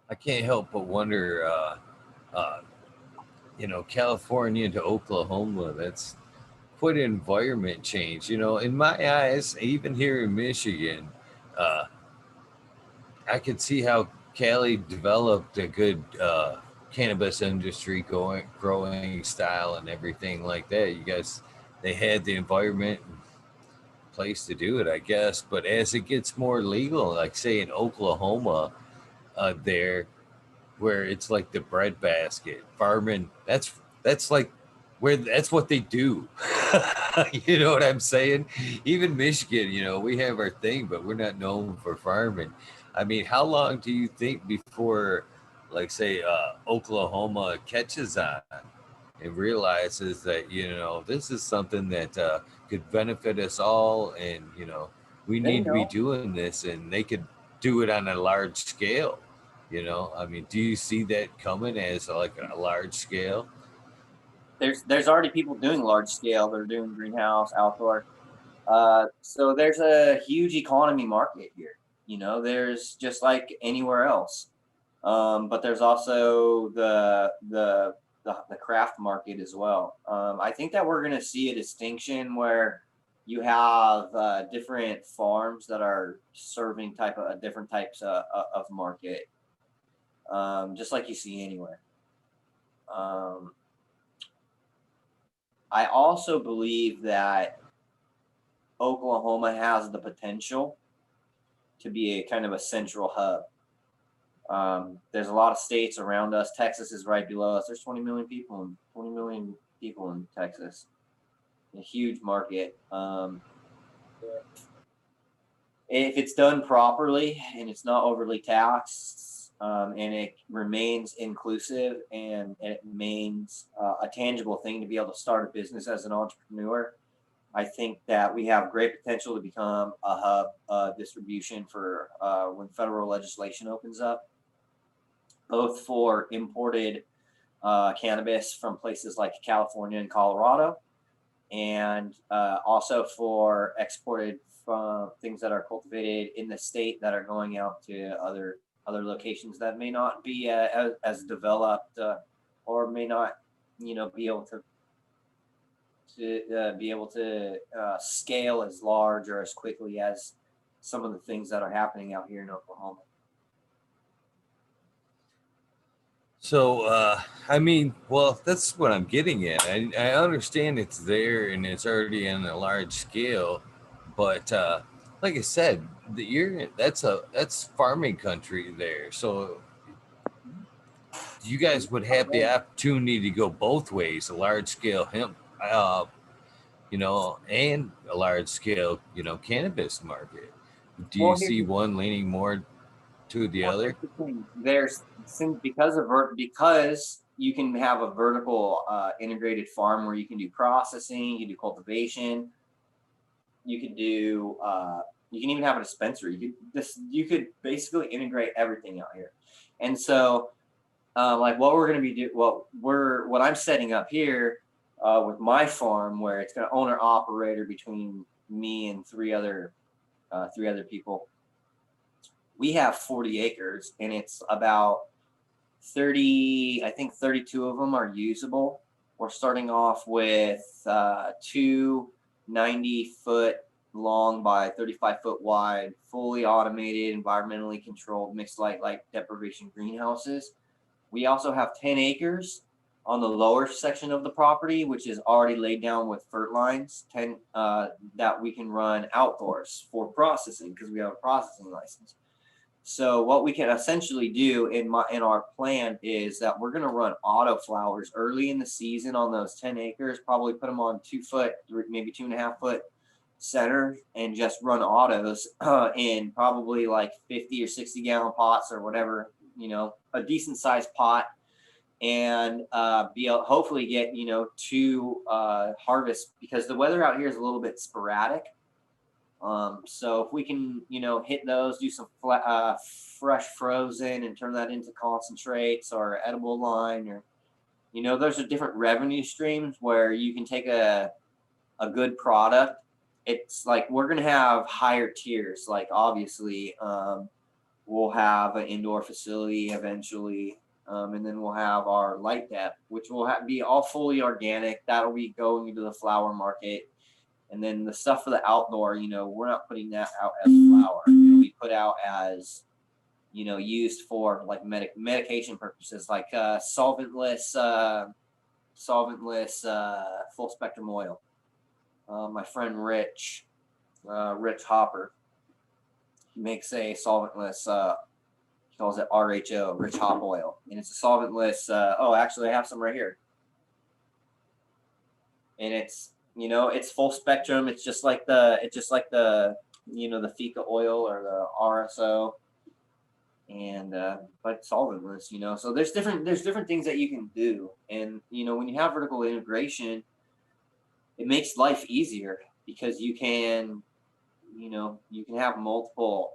S1: I can't help but wonder. Uh, California to Oklahoma. That's quite an environment change. In my eyes, even here in Michigan, uh, I could see how Cali developed a good cannabis industry growing style and everything like that. You guys, they had the environment and place to do it, I guess. But as it gets more legal, like say in Oklahoma, there where it's like the breadbasket farming, that's like where that's what they do. You know what I'm saying? Even Michigan, we have our thing, but we're not known for farming. I mean, how long do you think before, like, say, Oklahoma catches on and realizes that, this is something that could benefit us all, and we
S2: They
S1: need to be
S2: know.
S1: doing this, and they could do it on a large scale. I mean, do you see that coming as like a large scale?
S2: There's already people doing large scale. They're doing greenhouse, outdoor. So there's a huge economy market here. There's just like anywhere else. But there's also the craft market as well. I think that we're going to see a distinction where you have different farms that are serving different types of market, just like you see anywhere. Um, I also believe that Oklahoma has the potential to be a kind of a central hub. There's a lot of states around us. Texas is right below us. There's 20 million people in Texas. A huge market. If it's done properly and it's not overly taxed, and it remains inclusive and it remains a tangible thing to be able to start a business as an entrepreneur, I think that we have great potential to become a hub distribution for when federal legislation opens up, both for imported cannabis from places like California and Colorado, and also for exported from things that are cultivated in the state that are going out to other locations that may not be as developed, or may not, be able to scale as large or as quickly as some of the things that are happening out here in Oklahoma.
S1: So, I mean, well, that's what I'm getting at. I understand it's there and it's already on a large scale, but like I said, that's farming country there. So you guys would have the opportunity to go both ways: a large scale hemp, and a large scale, cannabis market. Do you
S2: Well,
S1: see one leaning more to the
S2: here's
S1: other?
S2: the thing. Because you can have a vertical integrated farm where you can do processing, you can do cultivation, you can do you can even have a dispensary. You could basically integrate everything out here. And so like what we're going to be doing, what I'm setting up here with my farm, where it's going to owner operator between me and three other people. We have 40 acres, and it's about 30, I think 32 of them are usable. We're starting off with two 90-foot long by 35-foot wide, fully automated, environmentally controlled mixed light deprivation greenhouses. We also have 10 acres on the lower section of the property, which is already laid down with fert lines, 10 that we can run outdoors for processing because we have a processing license. So what we can essentially do in our plan is that we're going to run auto flowers early in the season on those 10 acres, probably put them on 2 foot, maybe 2.5 foot center, and just run autos in probably like 50 or 60 gallon pots or whatever, a decent sized pot, and be able hopefully get, two harvests, because the weather out here is a little bit sporadic. So if we can, hit those, do some fresh frozen and turn that into concentrates or edible line, or, those are different revenue streams where you can take a good product. It's like we're going to have higher tiers. Like obviously, we'll have an indoor facility eventually. And then we'll have our light depth, which will be all fully organic. That'll be going into the flower market. And then the stuff for the outdoor, we're not putting that out as flour. It'll be put out as, used for like medication purposes, like solventless full spectrum oil. My friend Rich Hopper, he makes a solventless. He calls it RHO, Rich Hop Oil, and it's a solventless. Actually, I have some right here. and it's full spectrum. It's just like the fika oil or the RSO, and but solventless. So there's different things that you can do, and when you have vertical integration, it makes life easier because you can have multiple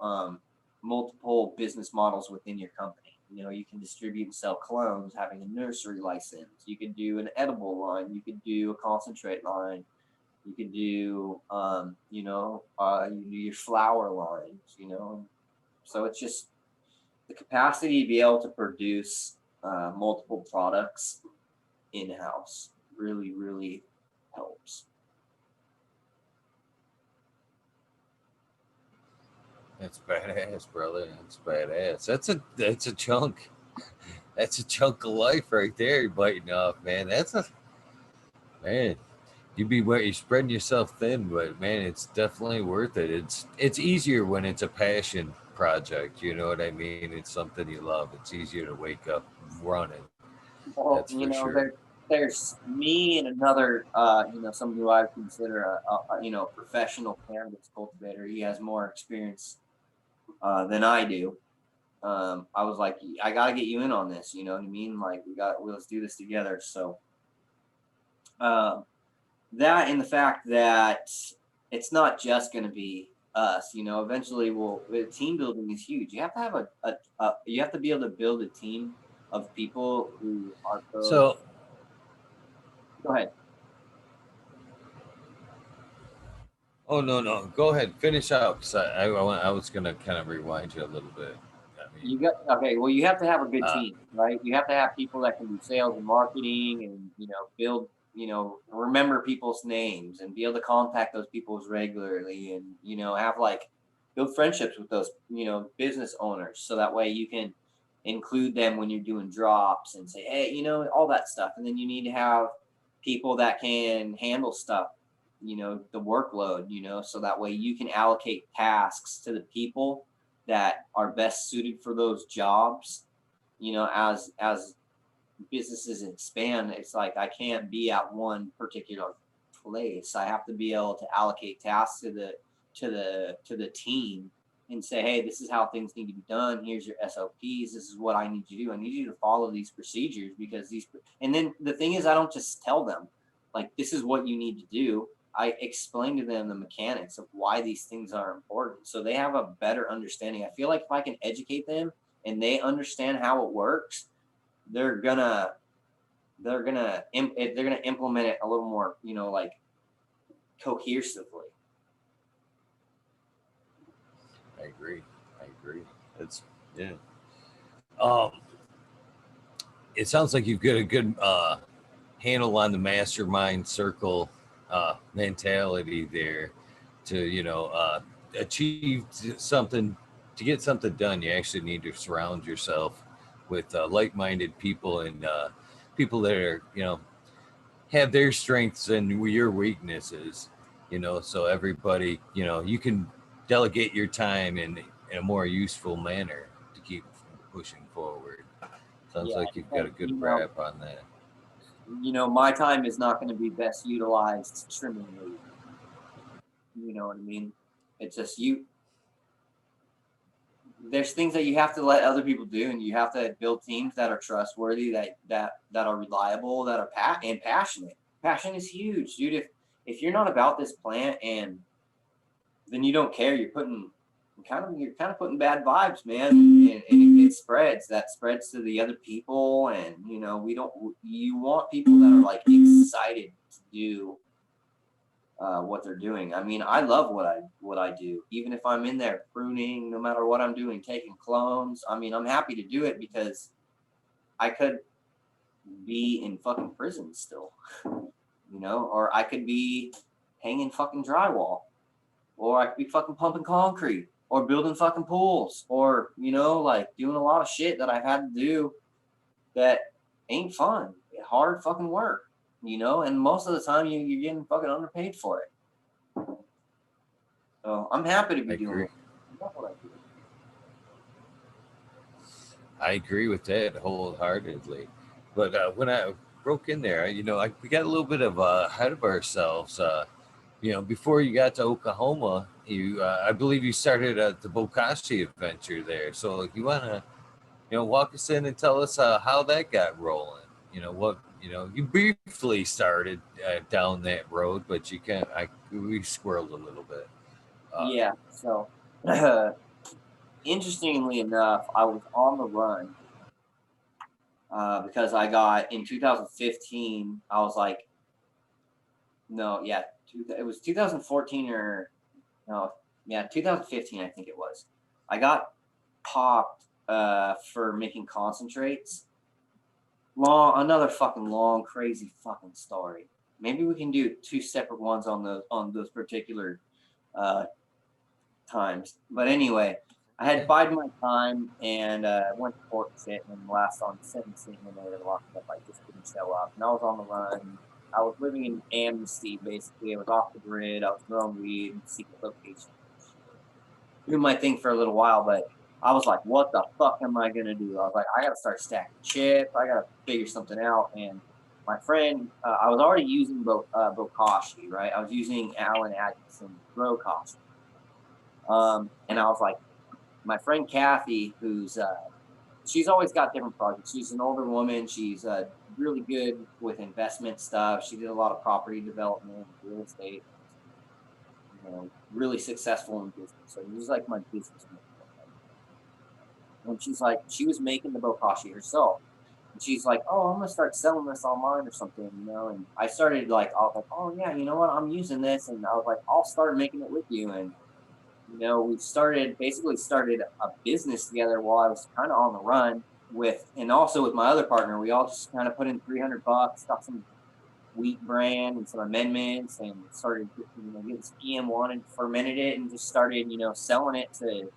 S2: business models within your company. You can distribute and sell clones, having a nursery license. You can do an edible line. You could do a concentrate line. You could do, you do your flower lines. So it's just the capacity to be able to produce multiple products in house really, really helps.
S1: That's badass, brother. That's badass. That's a chunk. That's a chunk of life right there. You're biting off, man. That's a man. You're spreading yourself thin, but man, it's definitely worth it. It's easier when it's a passion project. You know what I mean? It's something you love. It's easier to wake up running. That's
S2: Well,
S1: for sure.
S2: there's me and another, someone who I would consider a professional cannabis cultivator. He has more experience than I do. I was like, I gotta get you in on this. You know what I mean? Like, let's do this together. So um, that and the fact that it's not just going to be us. Eventually, team building is huge. You have to have you have to be able to build a team of people who are both.
S1: So,
S2: Go ahead.
S1: oh no, go ahead, finish out because I was gonna kind of rewind you a little bit. I mean,
S2: You got okay. Well, you have to have a good
S1: uh,
S2: team, right? You have to have people that can do sales and marketing, and build. Remember people's names and be able to contact those people regularly, and have like build friendships with those business owners, so that way you can include them when you're doing drops and say, hey, all that stuff. And then you need to have people that can handle stuff, the workload, so that way you can allocate tasks to the people that are best suited for those jobs. As businesses expand, it's like I can't be at one particular place. I have to be able to allocate tasks to the team and say, hey, this is how things need to be done. Here's your SOPs. This is what I need you to do. I need you to follow these procedures because and then the thing is, I don't just tell them like this is what you need to do. I explain to them the mechanics of why these things are important, so they have a better understanding. I feel like if I can educate them and they understand how it works, they're gonna they're gonna implement it a little more, like cohesively.
S1: I agree. I agree. That's yeah. Um, it sounds like you've got a good handle on the mastermind circle mentality there to achieve something to get something done. You actually need to surround yourself with like-minded people and people that are have their strengths and your weaknesses. So everybody you can delegate your time in a more useful manner to keep pushing forward. Sounds
S2: Yeah,
S1: like you've got
S2: because
S1: a good grasp on that.
S2: my time is not going to be best utilized trimming leaves. You know what I mean? It's just there's things that you have to let other people do, and you have to build teams that are trustworthy, that are reliable, that are and passionate. Passion is huge, dude. If you're not about this plant and then you don't care, you're kind of putting bad vibes, man, and it spreads. That spreads to the other people, and we don't. You want people that are like excited to do what they're doing. I mean, I love what I do, even if I'm in there pruning, no matter what I'm doing, taking clones. I mean, I'm happy to do it because I could be in fucking prison still, or I could be hanging fucking drywall, or I could be fucking pumping concrete, or building fucking pools, or like doing a lot of shit that I've had to do that ain't fun. Hard fucking work, and most of the time you're getting fucking underpaid for it. So I'm happy to
S1: I
S2: be doing
S1: agree.
S2: what I do.
S1: I agree with that wholeheartedly. But broke in there. We got a little bit of ahead of ourselves. Before you got to Oklahoma, I believe you started the Bokashi adventure there. So you wanna, walk us in and tell us how that got rolling. You briefly started down that road, but we squirreled a little bit. Uh,
S2: Yeah. So, interestingly enough, I was on the run because I got in 2015. I was like, no, yeah, it was 2014 or no, yeah, 2015. I think it was. I got popped for making concentrates. Another fucking long, crazy fucking story. Maybe we can do two separate ones on those particular uh, times. But anyway, I had bided my time and went to court and shit. And last on sentencing, when they were locked up, I just couldn't show up. And I was on the run. I was living in amnesty, basically. I was off the grid. I was growing weed in secret locations. Doing my thing for a little while, but I was like, what the fuck am I going to do? I was like, I got to start stacking chips. I got to figure something out. And my friend, I was already using Bokashi, right? I was using Alan Atkinson Grow Cost. And I was like, my friend Kathy, who's she's always got different projects. She's an older woman. She's really good with investment stuff. She did a lot of property development, real estate. Really successful in business. So she's like my business mentor. And she's like, she was making the bokashi herself. And she's like, oh, I'm gonna start selling this online or something, And I started like, I was like, oh yeah, you know what? I'm using this, and I was like, I'll start making it with you. And we basically started a business together while I was kind of on the run and also with my other partner. We all just kind of put in $300, got some wheat bran and some amendments, and started getting some EM1 and fermented it, and just started selling it to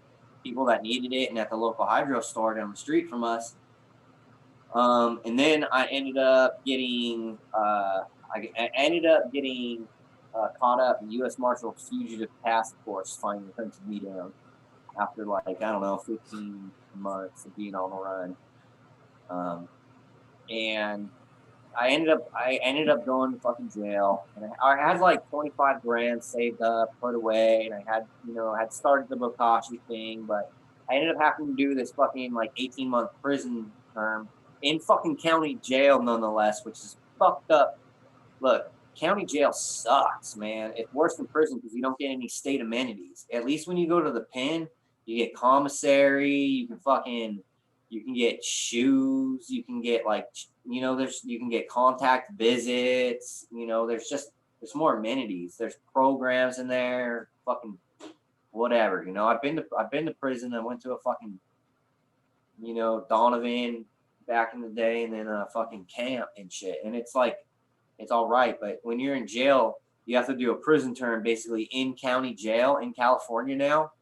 S2: people that needed it, and at the local hydro store down the street from us. And then I ended up getting caught up in U.S. Marshals Fugitive Task Force finally hunted me down after like I don't know 15 months of being on the run. And I ended up going to fucking jail, and I had like 25 grand saved up, put away, and I had started the Bokashi thing, but I ended up having to do this fucking like 18-month prison term in fucking county jail nonetheless, which is fucked up. Look, county jail sucks, man. It's worse than prison because you don't get any state amenities. At least when you go to the pen, you get commissary, you can get shoes, you can get like you can get contact visits, there's more amenities. There's programs in there, fucking whatever. I've been to prison. I went to a fucking Donovan back in the day, and then a fucking camp and shit. And it's like it's all right, but when you're in jail, you have to do a prison term basically in county jail in California now.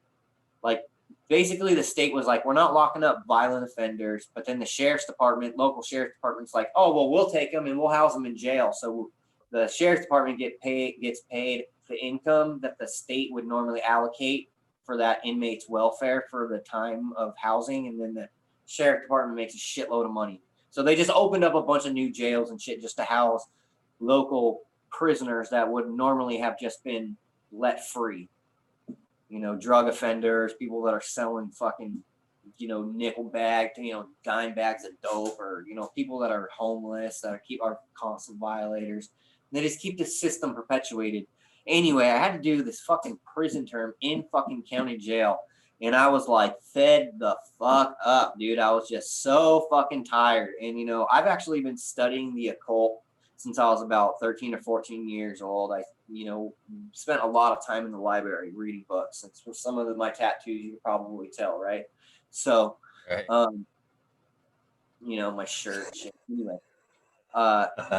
S2: Like basically the state was like, we're not locking up violent offenders, but then the local sheriff's department's like, oh well, we'll take them and we'll house them in jail. So the sheriff's department gets paid the income that the state would normally allocate for that inmate's welfare for the time of housing, and then the sheriff department makes a shitload of money. So they just opened up a bunch of new jails and shit just to house local prisoners that would normally have just been let free. Drug offenders, people that are selling fucking, nickel bag, dime bags of dope, or, people that are homeless, that are constant violators. And they just keep the system perpetuated. Anyway, I had to do this fucking prison term in fucking county jail. And I was like fed the fuck up, dude. I was just so fucking tired. And, I've actually been studying the occult since I was about 13 or 14 years old. I, spent a lot of time in the library reading books. And for some of my tattoos, you can probably tell, right? So,
S1: right.
S2: My shirt, shit. Anyway, I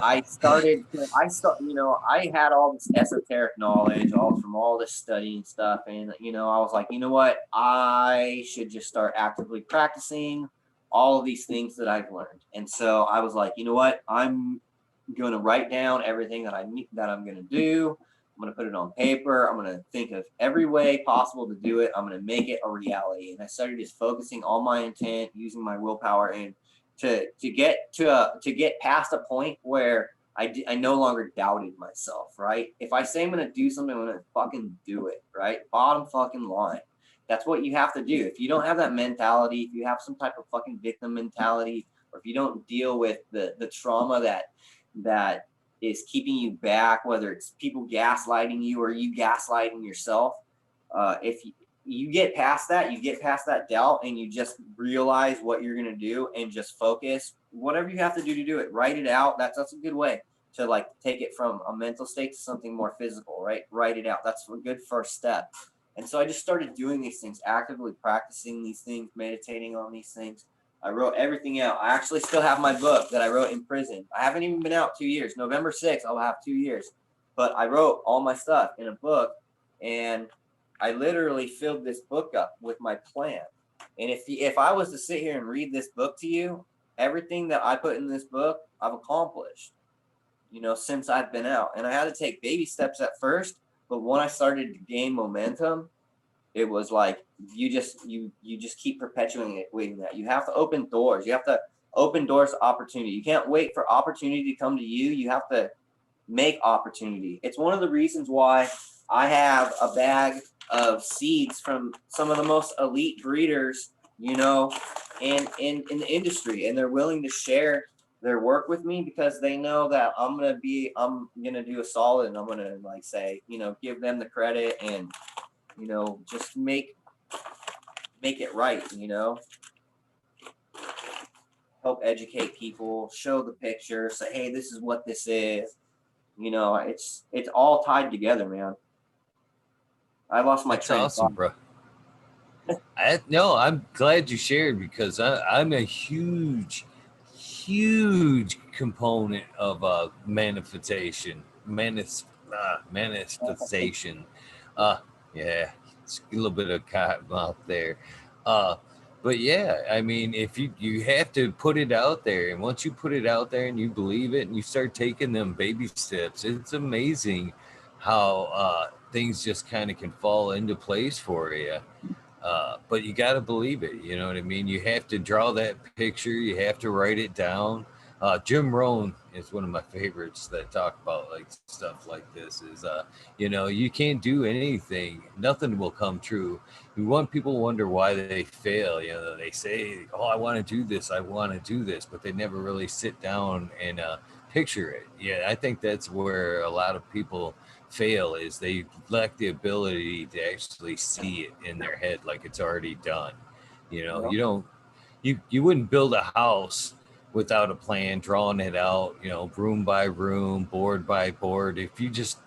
S2: had all this esoteric knowledge all from all this studying stuff. And, I was like, you know what? I should just start actively practicing all of these things that I've learned. And so I was like, you know what? I'm going to write down everything that I'm going to do. I'm going to put it on paper. I'm going to think of every way possible to do it. I'm going to make it a reality. And I started just focusing all my intent, using my willpower, and to get past a point where I no longer doubted myself, right? If I say I'm gonna do something, I'm gonna fucking do it, right? Bottom fucking line. That's what you have to do. If you don't have that mentality, if you have some type of fucking victim mentality, or if you don't deal with the trauma that is keeping you back, whether it's people gaslighting you or you gaslighting yourself, if you get past that, you get past that doubt, and you just realize what you're gonna do and just focus. Whatever you have to do to do it, write it out. That's a good way to like take it from a mental state to something more physical, right? Write it out. That's a good first step. And so I just started doing these things, actively practicing these things, meditating on these things. I wrote everything out. I actually still have my book that I wrote in prison. I haven't even been out 2 years. November 6th, I'll have 2 years. But I wrote all my stuff in a book, and I literally filled this book up with my plan. And if I was to sit here and read this book to you, everything that I put in this book, I've accomplished, since I've been out. And I had to take baby steps at first, but when I started to gain momentum, it was like you just keep perpetuating that. You have to open doors. You have to open doors to opportunity. You can't wait for opportunity to come to you. You have to make opportunity. It's one of the reasons why I have a bag of seeds from some of the most elite breeders, in the industry, and they're willing to share their work with me because they know that I'm gonna do a solid, and I'm gonna like say, give them the credit, and just make it right, help educate people, show the picture, say, hey, this is what this is. It's all tied together, man. I lost my train of thought.
S1: Bro. No, I'm glad you shared, because I'm a huge component of manifestation. Yeah, it's a little bit of cotton mouth there. But yeah, I mean, if you have to put it out there, and once you put it out there and you believe it and you start taking them baby steps, it's amazing how things just kind of can fall into place for you. But you got to believe it. You know what I mean? You have to draw that picture. You have to write it down. Jim Rohn is one of my favorites that talk about like stuff like this. You can't do anything. Nothing will come true. You want people wonder why they fail. They say, "Oh, I want to do this. I want to do this," but they never really sit down and picture it. Yeah, I think that's where a lot of people fail, is they lack the ability to actually see it in their head like it's already done. You wouldn't build a house without a plan, drawing it out, room by room, board by board. If you just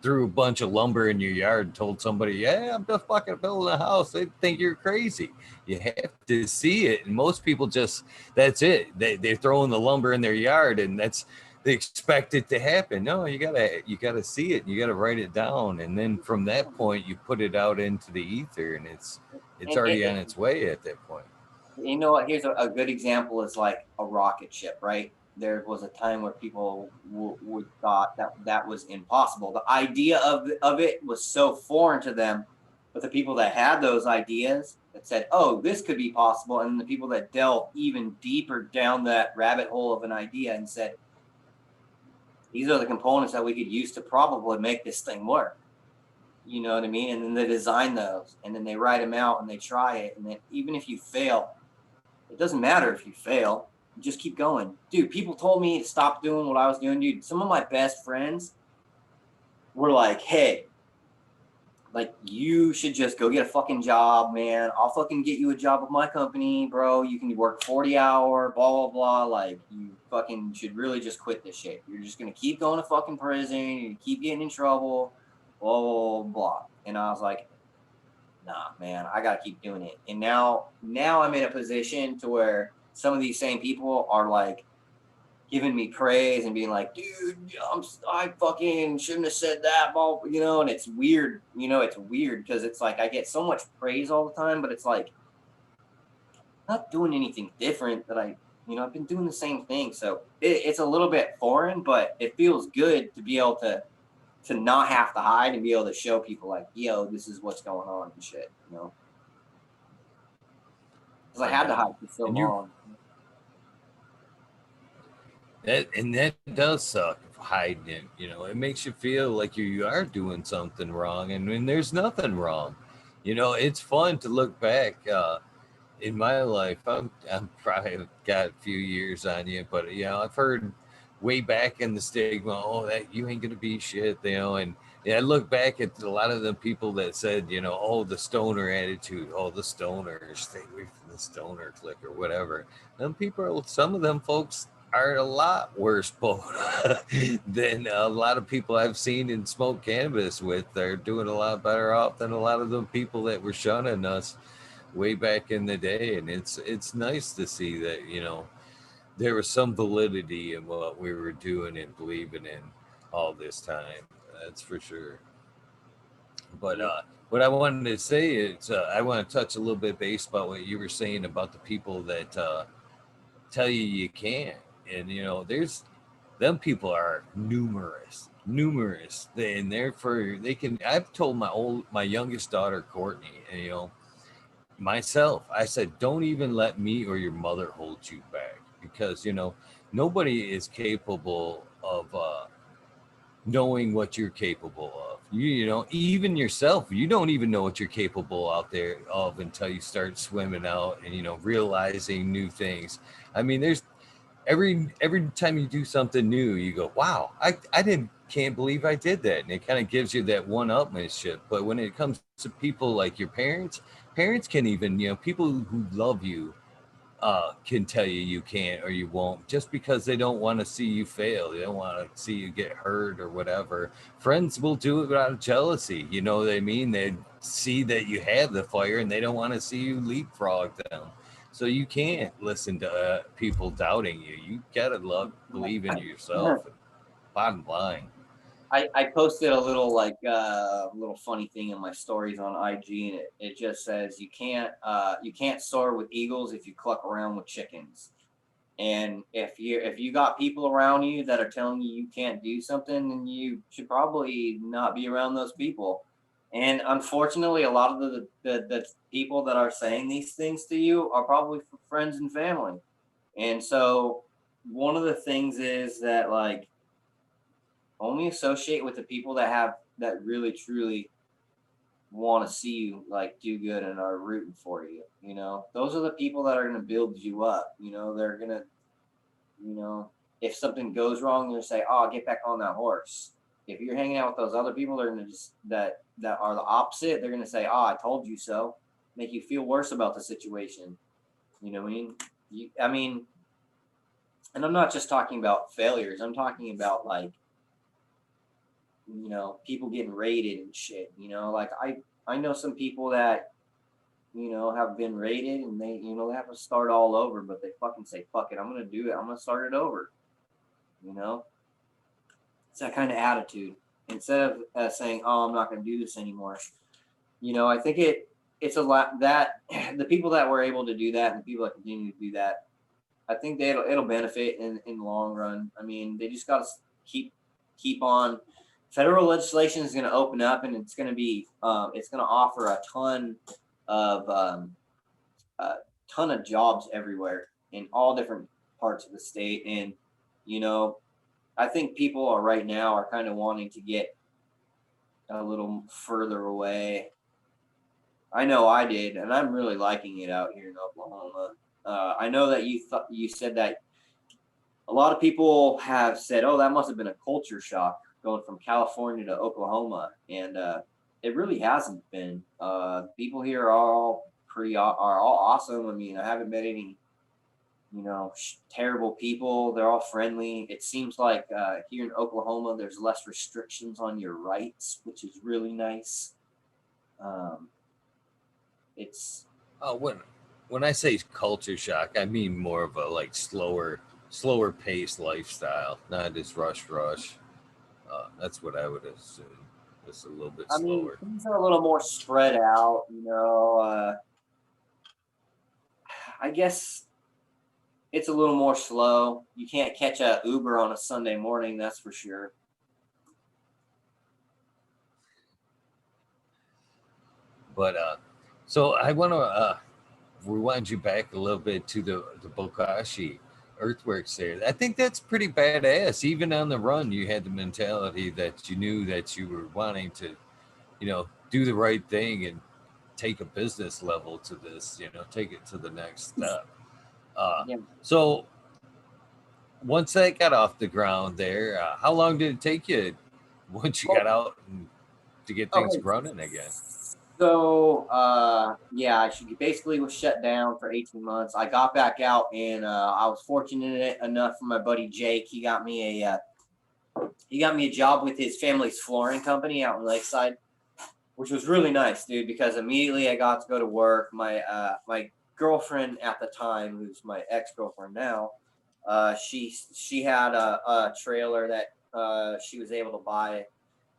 S1: threw a bunch of lumber in your yard and told somebody, yeah, I'm just fucking building a house, they'd think you're crazy. You have to see it. And most people that's it. They're throwing the lumber in their yard, and they expect it to happen. No, you gotta see it. You gotta write it down, and then from that point, you put it out into the ether, and it's already on its way at that point.
S2: You know what? Here's a good example: is like a rocket ship, right? There was a time where people would thought that was impossible. The idea of it was so foreign to them, but the people that had those ideas that said, "Oh, this could be possible," and the people that delved even deeper down that rabbit hole of an idea and said, "These are the components that we could use to probably make this thing work." You know what I mean? And then they design those, and then they write them out, and they try it, and then even if you fail, it doesn't matter if you fail. You just keep going. Dude, people told me to stop doing what I was doing. Dude, some of my best friends were like, hey, like, you should just go get a fucking job, man. I'll fucking get you a job with my company, bro. You can work 40-hour, blah, blah, blah. Like, you fucking should really just quit this shit. You're just going to keep going to fucking prison. You keep getting in trouble, blah, blah, blah. And I was like, nah, man, I gotta keep doing it. And now I'm in a position to where some of these same people are like giving me praise and being like, dude, I fucking shouldn't have said that, and it's weird, it's weird because it's like I get so much praise all the time, but it's like I'm not doing anything different that I've been doing the same thing. So it's a little bit foreign, but it feels good to be able to not have to hide and be able to show people like, yo, this is what's going on and shit, because I had to hide for so long.
S1: that does suck, hiding it. You know, it makes you feel like you are doing something wrong, and there's nothing wrong. You know, it's fun to look back. In my life, I'm probably got a few years on you, but you know, I've heard way back in the stigma, oh, that you ain't gonna be shit, you know, and yeah, I look back at a lot of the people that said, you know, oh, the stoner attitude, oh, the stoners, stay away from the stoner clique or whatever. Them people, some of them folks are a lot worse both than a lot of people I've seen and smoke cannabis with. They're doing a lot better off than a lot of the people that were shunning us way back in the day, and it's nice to see that, you know, there was some validity in what we were doing and believing in all this time. That's for sure. But
S2: Yeah.
S1: what I wanted to say is, I want to touch a little bit base about what you were saying about the people that tell you can't. And you know, there's them people are numerous. And therefore they can. I've told my youngest daughter Courtney, and you know, myself, I said, don't even let me or your mother hold you back, because you know, nobody is capable of knowing what you're capable of. You know, even yourself, you don't even know what you're capable out there of until you start swimming out and, you know, realizing new things. I mean, there's every time you do something new, you go, wow, I didn't can't believe I did that. And it kind of gives you that one upmanship. But when it comes to people like your parents can even, you know, people who love you can tell you can't or you won't, just because they don't want to see you fail. They don't want to see you get hurt or whatever. Friends will do it out of jealousy. You know what I mean? They see that you have the fire and they don't want to see you leapfrog them. So you can't listen to people doubting you. You gotta believe in yourself. Bottom line.
S2: I posted a little little funny thing in my stories on IG, and it just says you can't soar with eagles if you cluck around with chickens. And if you got people around you that are telling you can't do something, then you should probably not be around those people. And unfortunately, a lot of the people that are saying these things to you are probably friends and family. And so one of the things is that like only associate with the people that really truly want to see you like do good and are rooting for you. You know, those are the people that are going to build you up. You know, they're going to, you know, if something goes wrong, they'll say, "Oh, get back on that horse." If you're hanging out with those other people, they're going to just that are the opposite. They're going to say, "Oh, I told you so," make you feel worse about the situation. You know what I mean? I mean, and I'm not just talking about failures. I'm talking about like, you know, people getting raided and shit. You know, like I know some people that, you know, have been raided and they, you know, they have to start all over, but they fucking say, "Fuck it, I'm gonna do it. I'm gonna start it over." You know, it's that kind of attitude. Instead of saying, "Oh, I'm not gonna do this anymore." You know, I think it's a lot that the people that were able to do that and the people that continue to do that, I think they it'll benefit in the long run. I mean, they just got to keep keep on. Federal legislation is going to open up, and it's going to offer a of a ton of jobs everywhere in all different parts of the state. And you know, I think people are right now are kind of wanting to get a little further away. I know I did, and I'm really liking it out here in Oklahoma. I know that you said that a lot of people have said, "Oh, that must have been a culture shock going from California to Oklahoma," and it really hasn't been. People here are all awesome. I mean, I haven't met any, you know, terrible people. They're all friendly. It seems like here in Oklahoma, there's less restrictions on your rights, which is really nice. Um, it's
S1: When I say culture shock, I mean more of a like slower paced lifestyle, not as rush. That's what I would assume. Just a little bit
S2: I mean,
S1: slower.
S2: things are a little more spread out, you know. I guess it's a little more slow. You can't catch a Uber on a Sunday morning, that's for sure.
S1: But so I want to rewind you back a little bit to the Bokashi. earthworks there. I think that's pretty badass. Even on the run, you had the mentality that you knew that you were wanting to, do the right thing and take a business level to this, take it to the next step.
S2: Yeah.
S1: So once that got off the ground there, how long did it take you once you got
S2: Well,
S1: out and to get things
S2: okay.
S1: running again?
S2: So, yeah, she basically was shut down for 18 months. I got back out, and I was fortunate enough for my buddy Jake. He got me a job with his family's flooring company out in Lakeside, which was really nice, dude. Because immediately I got to go to work. My girlfriend at the time, who's my ex girlfriend now, she had a trailer that she was able to buy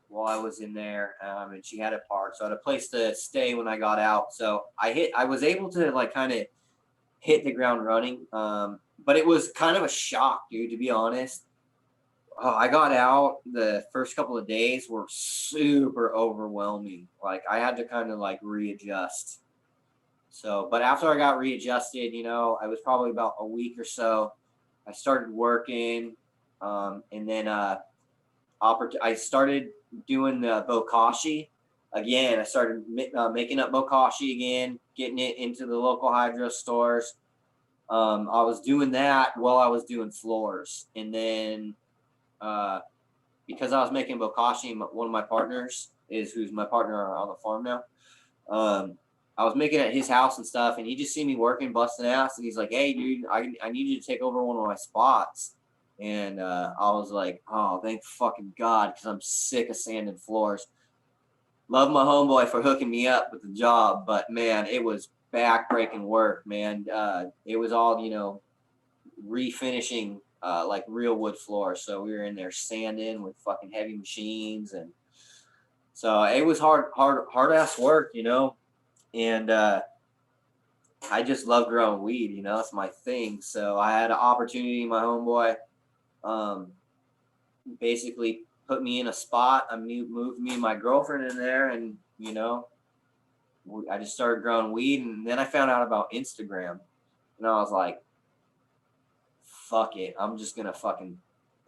S2: while I was in there, and she had it parked, so I had a place to stay when I got out. So I was able to like kind of hit the ground running, but it was kind of a shock, dude. To be honest, I got out. The first couple of days were super overwhelming. Like I had to kind of like readjust. So, but after I got readjusted, I was probably about a week or so. I started working, and then I started doing the bokashi again. I started making up bokashi again, getting it into the local hydro stores. I was doing that while I was doing floors, and then uh, because I was making bokashi, one of my partners is who's my partner on the farm now. Um, I was making it at his house and stuff, and he just seen me working, busting ass, and he's like, "Hey, dude, I need you to take over one of my spots." And I was like, "Oh, thank fucking God," because I'm sick of sanding floors. Love my homeboy for hooking me up with the job, but man, it was back-breaking work, man. It was all refinishing like real wood floors, so we were in there sanding with fucking heavy machines, and so it was hard ass work, and I just love growing weed, it's my thing. So I had an opportunity, my homeboy um, basically put me in a spot. I moved me and my girlfriend in there, and I just started growing weed. And then I found out about Instagram, and I was like, fuck it, I'm just gonna fucking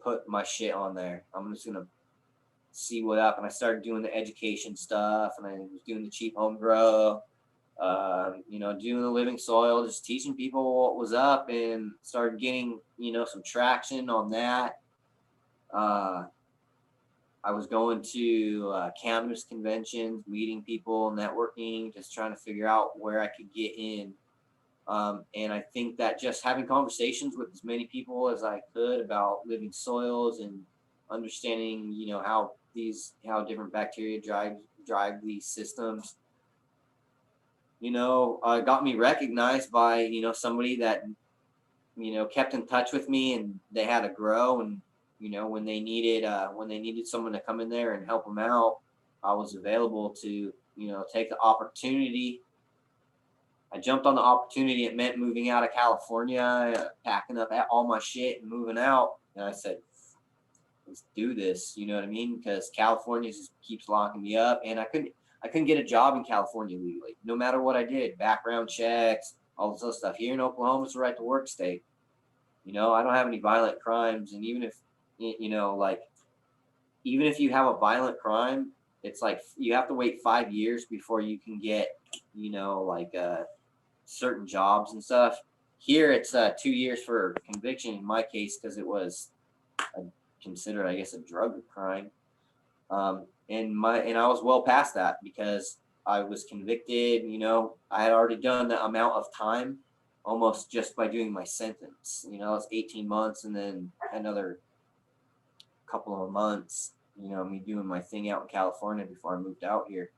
S2: put my shit on there. I'm just gonna see what up. And I started doing the education stuff, and I was doing the cheap home grow. Doing the living soil, just teaching people what was up, and started getting, some traction on that. Uh, I was going to cannabis conventions, meeting people, networking, just trying to figure out where I could get in. And I think that just having conversations with as many people as I could about living soils and understanding, how different bacteria drive these systems, got me recognized by, somebody that, kept in touch with me, and they had to grow. And, when they needed someone to come in there and help them out, I was available to, take the opportunity. I jumped on the opportunity. It meant moving out of California, packing up all my shit and moving out. And I said, let's do this. You know what I mean? Because California just keeps locking me up, and I couldn't get a job in California legally, no matter what I did. Background checks, all this other stuff. Here in Oklahoma, it's a right to work state. I don't have any violent crimes, and even if like even if you have a violent crime, it's like you have to wait 5 years before you can get like certain jobs and stuff. Here, it's 2 years for conviction in my case, because it was a, considered, I guess, a drug crime. And I was well past that, because I was convicted. I had already done the amount of time almost just by doing my sentence. It's 18 months, and then another couple of months. Me doing my thing out in California before I moved out here.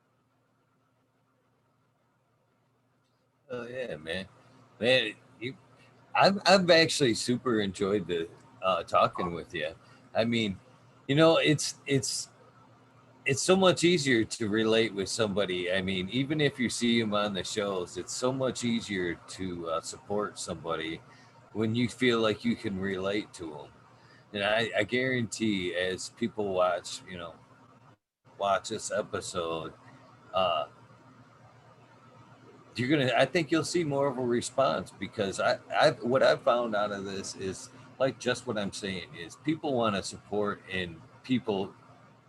S1: Oh yeah, man, I've actually super enjoyed the talking with you. I mean, it's so much easier to relate with somebody. I mean, even if you see them on the shows, it's so much easier to support somebody when you feel like you can relate to them. And I guarantee, as people watch this episode, uh, I think you'll see more of a response, because what I've found out of this is, like, just what I'm saying is, people want to support, and people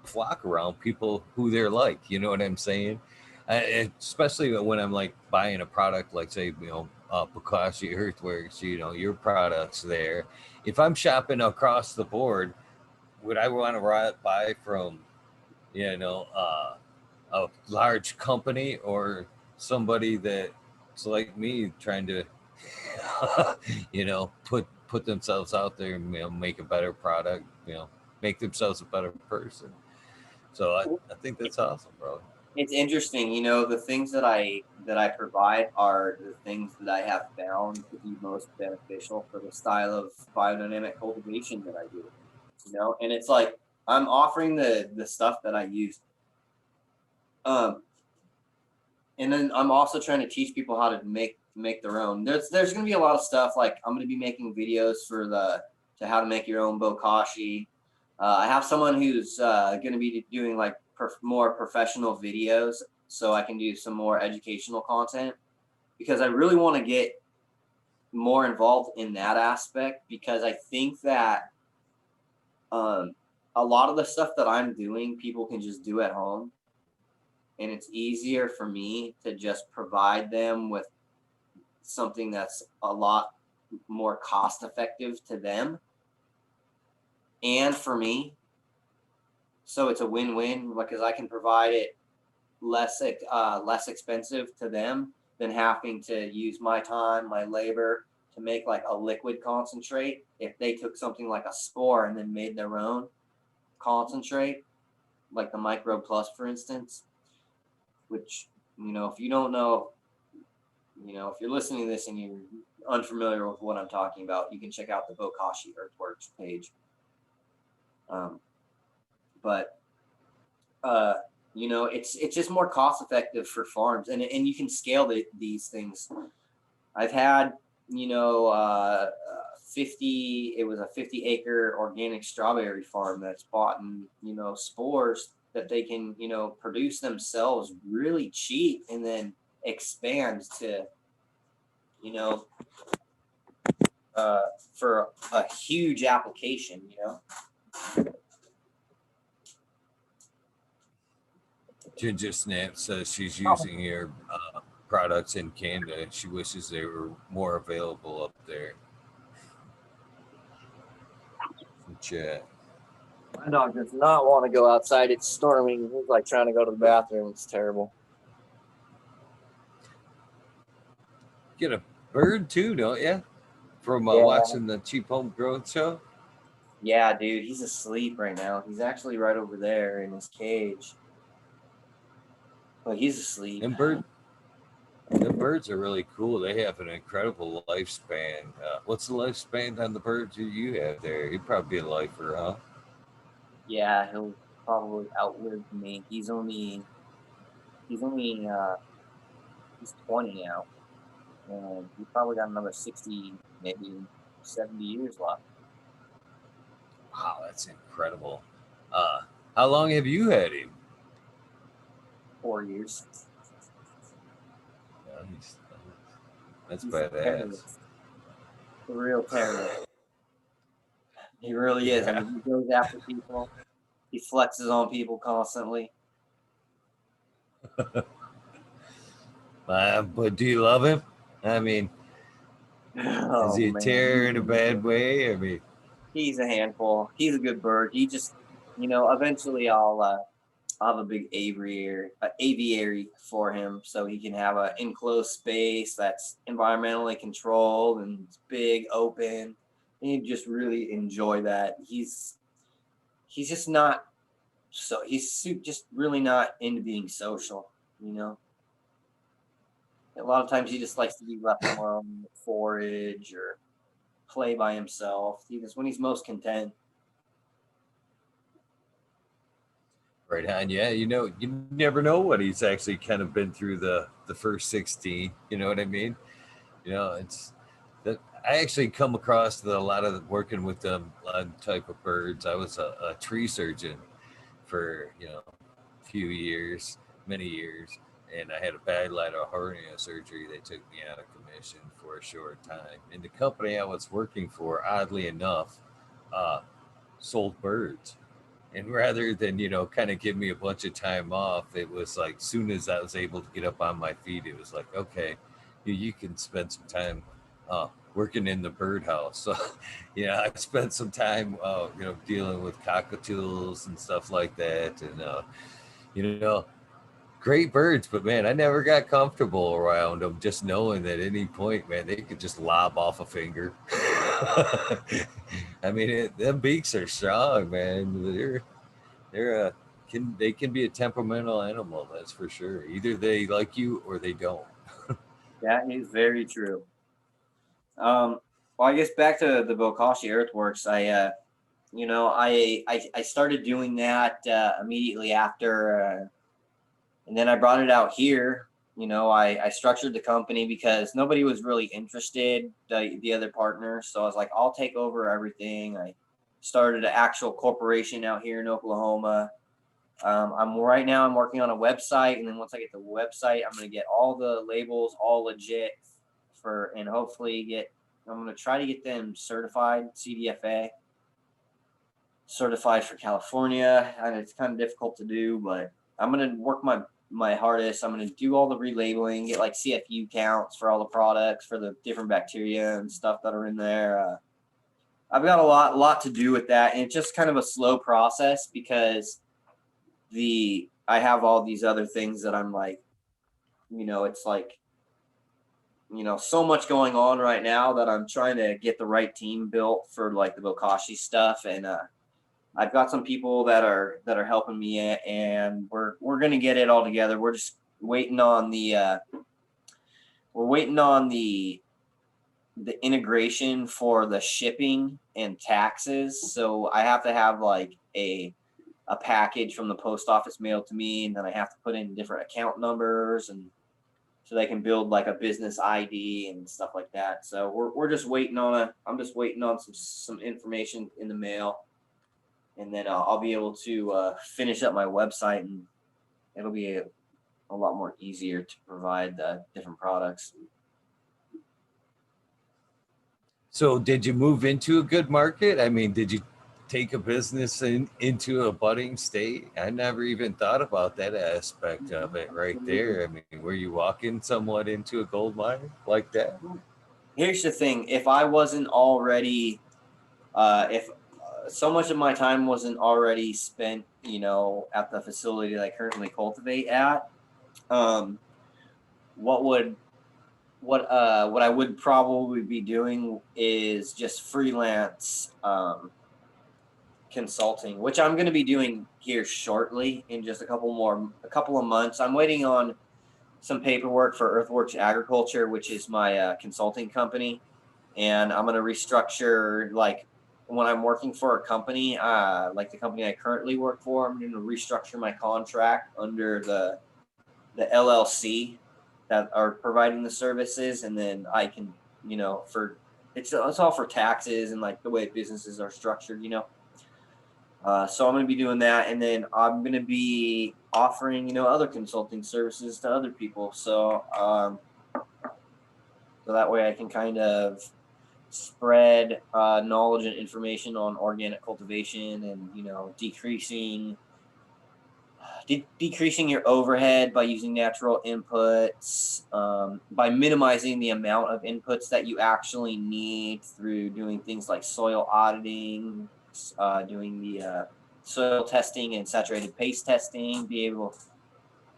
S1: flock around people who they're like, you know what I'm saying? Especially when I'm like buying a product, like, say, Picasso Earthworks, your products there. If I'm shopping across the board, would I want to buy from, you know, uh, a large company, or somebody that's like me, trying to, put themselves out there and, make a better product, make themselves a better person. So I think that's awesome, bro.
S2: It's interesting, the things that I provide are the things that I have found to be most beneficial for the style of biodynamic cultivation that I do. And it's like I'm offering the stuff that I use. Um, and then I'm also trying to teach people how to make their own. There's gonna be a lot of stuff, like I'm gonna be making videos to how to make your own bokashi. I have someone who's gonna be doing like more professional videos, so I can do some more educational content, because I really want to get more involved in that aspect, because I think that um, a lot of the stuff that I'm doing, people can just do at home, and it's easier for me to just provide them with something that's a lot more cost effective to them and for me. So it's a win-win, because I can provide it less expensive to them than having to use my time, my labor to make like a liquid concentrate. If they took something like a spore and then made their own concentrate, like the Micro Plus, for instance, which, if you don't know, if you're listening to this and you're unfamiliar with what I'm talking about, you can check out the Bokashi Earthworks page. But it's just more cost effective for farms, and you can scale these things. I've had 50 it was a 50-acre organic strawberry farm that's bought in spores that they can produce themselves really cheap, and then expand to for a huge application.
S1: Ginger Snap says she's using your products in Canada. She wishes they were more available up there. Chat.
S2: My dog does not want to go outside. It's storming. He's like trying to go to the bathroom. It's terrible.
S1: Get a bird too, don't you? From watching the Cheap Home Growth show.
S2: Yeah, dude, he's asleep right now. He's actually right over there in his cage. But he's asleep.
S1: And the birds are really cool. They have an incredible lifespan. What's the lifespan on the birds you have there? He'd probably be a lifer, huh?
S2: Yeah, he'll probably outlive me. He's 20 now, and he probably got another 60, maybe 70 years left.
S1: Wow, that's incredible. How long have you had him?
S2: 4 years.
S1: Nice. That's badass.
S2: The real terror. He really is. I mean, he goes after people. He flexes on people constantly.
S1: But do you love him? I mean, is he a terror in a bad way? I mean,
S2: he's a handful. He's a good bird. He just, eventually I'll have a big aviary for him, so he can have an enclosed space that's environmentally controlled and big, open. And you just really enjoy that. He's just not he's just really not into being social. A lot of times he just likes to be left alone, forage or play by himself. That's when he's most content.
S1: right on. Yeah, you never know what he's actually kind of been through the first 16. You know what I mean? It's that I actually come across a lot of working with them type of birds. I was a tree surgeon for a few years, many years, and I had a bilateral hernia surgery. They took me out of commission for a short time. And the company I was working for, oddly enough, uh, sold birds. And rather than, kind of give me a bunch of time off, it was like soon as I was able to get up on my feet, it was like, okay, you can spend some time working in the birdhouse. So, I spent some time, dealing with cockatoos and stuff like that. And, you know, great birds, but man, I never got comfortable around them. Just knowing that at any point, man, they could just lob off a finger. I mean, them beaks are strong, man. They're they can be a temperamental animal. That's for sure. Either they like you or they don't.
S2: That is very true. Well, I guess back to the Bokashi Earthworks. I started doing that immediately after, and then I brought it out here. I structured the company because nobody was really interested, the other partners. So I was like, I'll take over everything. I started an actual corporation out here in Oklahoma. I'm working on a website, and then once I get the website, I'm gonna get all the labels all legit and hopefully I'm gonna try to get them certified CDFA, certified for California. And it's kind of difficult to do, but I'm gonna work my hardest. I'm gonna do all the relabeling, get like CFU counts for all the products, for the different bacteria and stuff that are in there. I've got a lot to do with that, and it's just kind of a slow process because I have all these other things that I'm like, it's like, so much going on right now that I'm trying to get the right team built for like the Bokashi stuff. And I've got some people that are helping me, and we're gonna get it all together. We're just waiting on the integration for the shipping and taxes. So I have to have like a package from the post office mailed to me, and then I have to put in different account numbers, and so they can build like a business ID and stuff like that. So we're just waiting on I'm just waiting on some information in the mail, and then I'll be able to finish up my website, and it'll be a lot more easier to provide different products.
S1: So, did you move into a good market? I mean, did you take a business into a budding state? I never even thought about that aspect of it right there. I mean, were you walking somewhat into a gold mine like that?
S2: Here's the thing: if I wasn't already, if so much of my time wasn't already spent, at the facility that I currently cultivate at, what would what I would probably be doing is just freelance consulting, which I'm going to be doing here shortly in just a couple of months. I'm waiting on some paperwork for Earthworks Agriculture, which is my consulting company, and I'm going to restructure like when I'm working for a company, like the company I currently work for. I'm going to restructure my contract under the LLC that are providing the services, and then I can, for it's all for taxes and like the way businesses are structured. So I'm going to be doing that, and then I'm going to be offering, other consulting services to other people. So that way I can kind of spread knowledge and information on organic cultivation, and decreasing your overhead by using natural inputs, by minimizing the amount of inputs that you actually need through doing things like soil auditing, doing the soil testing and saturated paste testing, be able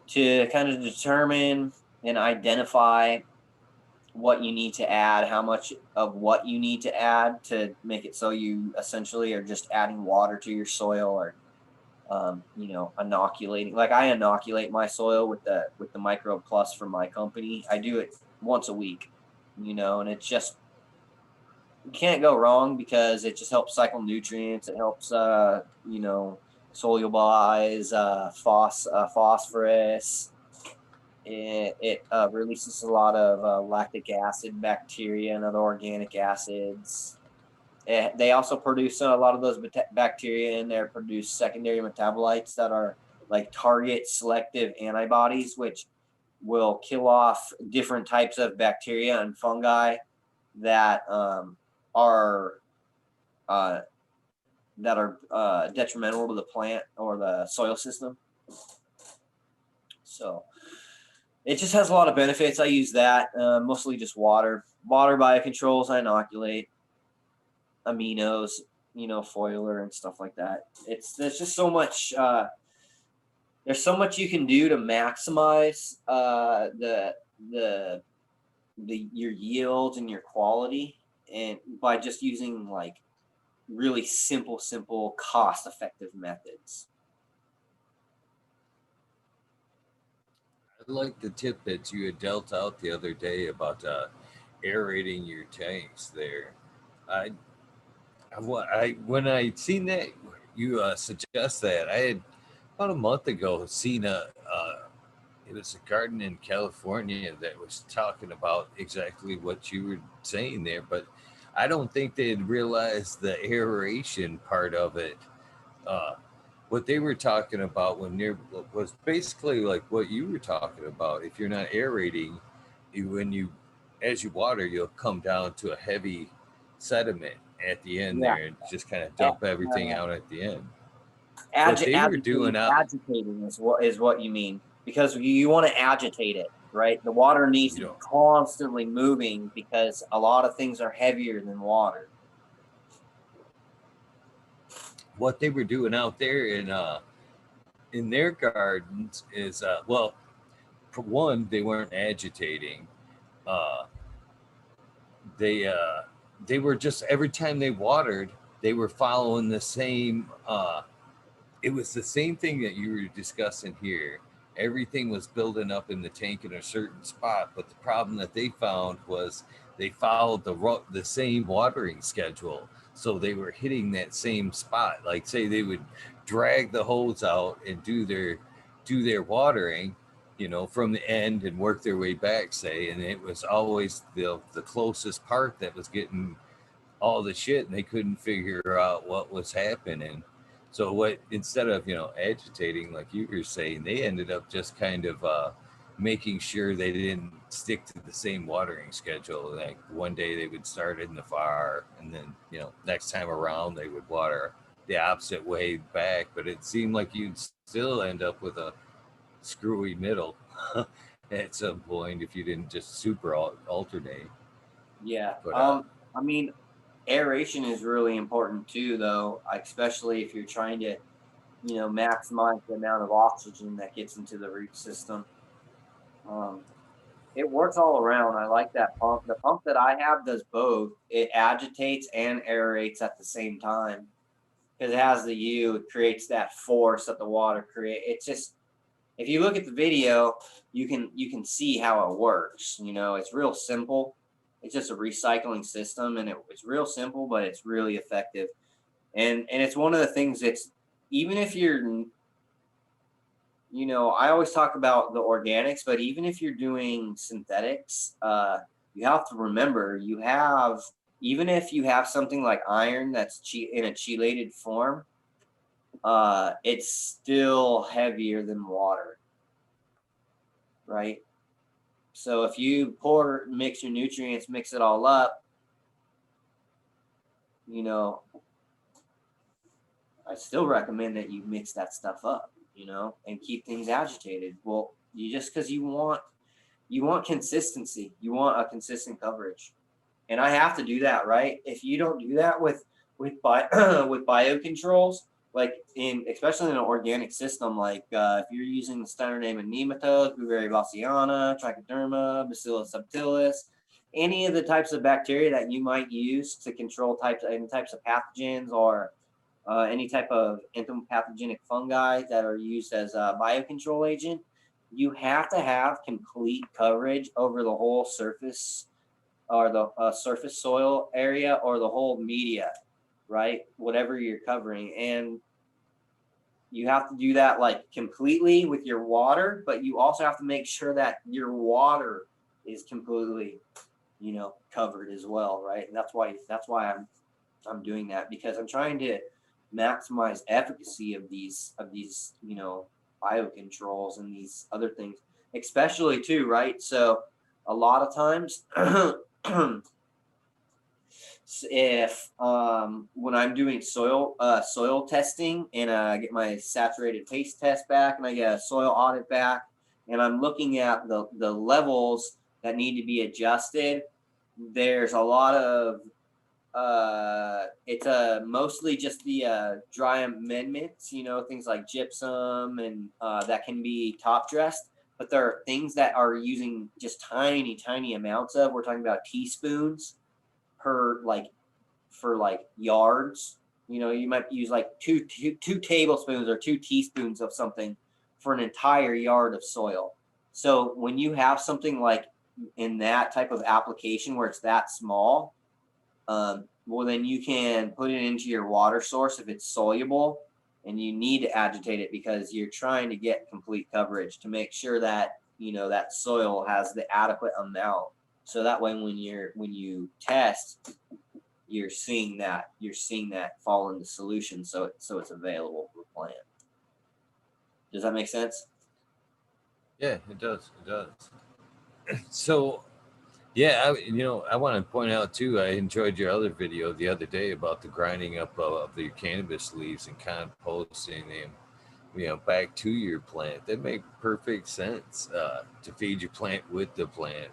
S2: to kind of determine and identify what you need to add, how much of what you need to add to make it so you essentially are just adding water to your soil, or inoculating. Like I inoculate my soil with the Microbe Plus from my company. I do it once a week, and it's just, you can't go wrong because it just helps cycle nutrients. It helps, solubilize phosphorus. It releases a lot of lactic acid bacteria and other organic acids. They also produce a lot of those bacteria in there, produce secondary metabolites that are like target selective antibodies, which will kill off different types of bacteria and fungi that are uh, detrimental to the plant or the soil system. So it just has a lot of benefits. I use that mostly just water biocontrols. I inoculate aminos, foliar and stuff like that. There's just so much. There's so much you can do to maximize the your yield and your quality, and by just using like really simple, cost-effective methods.
S1: I like the tip that you had dealt out the other day about aerating your tanks there. I, when I seen that you suggest that, I had about a month ago seen it was a garden in California that was talking about exactly what you were saying there, but I don't think they had realized the aeration part of it. Uh, what they were talking about when there was basically like what you were talking about. If you're not aerating, when you as you water, you'll come down to a heavy sediment at the end
S2: Yeah,
S1: there and just kind of dump everything out at the end. What they were doing out,
S2: agitating is what you mean, because you want to agitate it, right? The water needs
S1: you
S2: to be
S1: know,
S2: constantly moving because a lot of things are heavier than water.
S1: what they were doing out there in their gardens is well, for one, they weren't agitating. Uh, they uh, they were just every time they watered, they were following the same. It was the same thing that you were discussing here. Everything was building up in the tank in a certain spot, but the problem that they found was they followed the same watering schedule, so they were hitting that same spot. Like say they would drag the hose out and do their watering, from the end and work their way back, say, and it was always the closest part that was getting all the shit, and they couldn't figure out what was happening. So what instead of agitating like you were saying, they ended up just kind of making sure they didn't stick to the same watering schedule. Like one day they would start in the far, and then next time around they would water the opposite way back. But it seemed like you'd still end up with a screwy middle at some point if you didn't just super alternate.
S2: Yeah.
S1: But
S2: I mean, aeration is really important too, though, especially if you're trying to, maximize the amount of oxygen that gets into the root system. Um, it works all around. I like that pump. The pump that I have does both. It agitates and aerates at the same time because it has the U. It creates that force that the water creates. It's just, if you look at the video, you can see how it works. It's real simple. It's just a recycling system, and it's real simple, but it's really effective. And it's one of the things that's, even if you're, I always talk about the organics, but even if you're doing synthetics, you have to remember even if you have something like iron that's in a chelated form, it's still heavier than water, right? So if you mix your nutrients, mix it all up, you know, I still recommend that you mix that stuff up, and keep things agitated. Well, because you want consistency, you want a consistent coverage, and I have to do that, right? If you don't do that with with biocontrols, like especially in an organic system, like if you're using the standard name of nematodes, Blueberry bassiana, Trichoderma, Bacillus subtilis, any of the types of bacteria that you might use to control any types of pathogens, or any type of entomopathogenic fungi that are used as a biocontrol agent, you have to have complete coverage over the whole surface, or the surface soil area, or the whole media, right? Whatever you're covering. And you have to do that like completely with your water, but you also have to make sure that your water is completely, covered as well, right? And that's why I'm doing that, because I'm trying to maximize efficacy of these biocontrols and these other things. especially too, right? So a lot of times if when I'm doing soil testing and I get my saturated paste test back and I get a soil audit back and I'm looking at the levels that need to be adjusted, there's a lot of it's mostly just the dry amendments, things like gypsum and that can be top dressed. But there are things that are using just tiny amounts of. We're talking about teaspoons per for yards. You might use like two tablespoons or 2 teaspoons of something for an entire yard of soil. So when you have something like in that type of application where it's that small, well, then you can put it into your water source if it's soluble, and you need to agitate it because you're trying to get complete coverage to make sure that that soil has the adequate amount. So that way, when you test, you're seeing that fall into solution, so it's available for the plant. Does that make sense?
S1: Yeah, it does. It does. So, yeah, I want to point out too. I enjoyed your other video the other day about the grinding up of the cannabis leaves and composting them, back to your plant. That make perfect sense to feed your plant with the plant,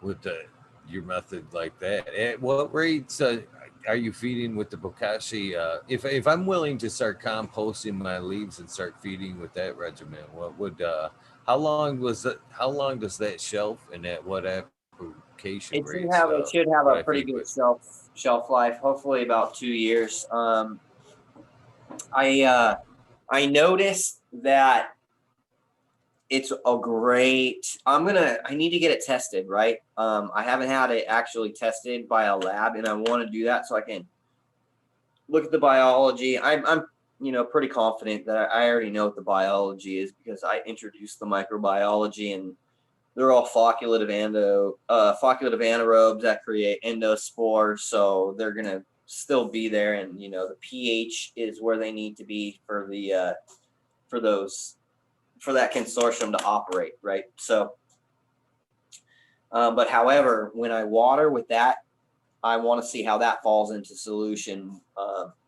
S1: with your method like that. At what rates are you feeding with the bokashi? If I'm willing to start composting my leaves and start feeding with that regimen, what would how long was that? How long does that shelf and at what application rates
S2: It should
S1: would I
S2: have a
S1: feed
S2: pretty
S1: with?
S2: good shelf life. Hopefully, about 2 years. I noticed that it's a great. I need to get it tested, right? I haven't had it actually tested by a lab, and I want to do that so I can look at the biology. I'm pretty confident that I already know what the biology is because I introduced the microbiology, and they're all facultative anaerobes that create endospores, so they're gonna still be there, and the pH is where they need to be for the for those for that consortium to operate, right? So, but however, when I water with that, I want to see how that falls into solution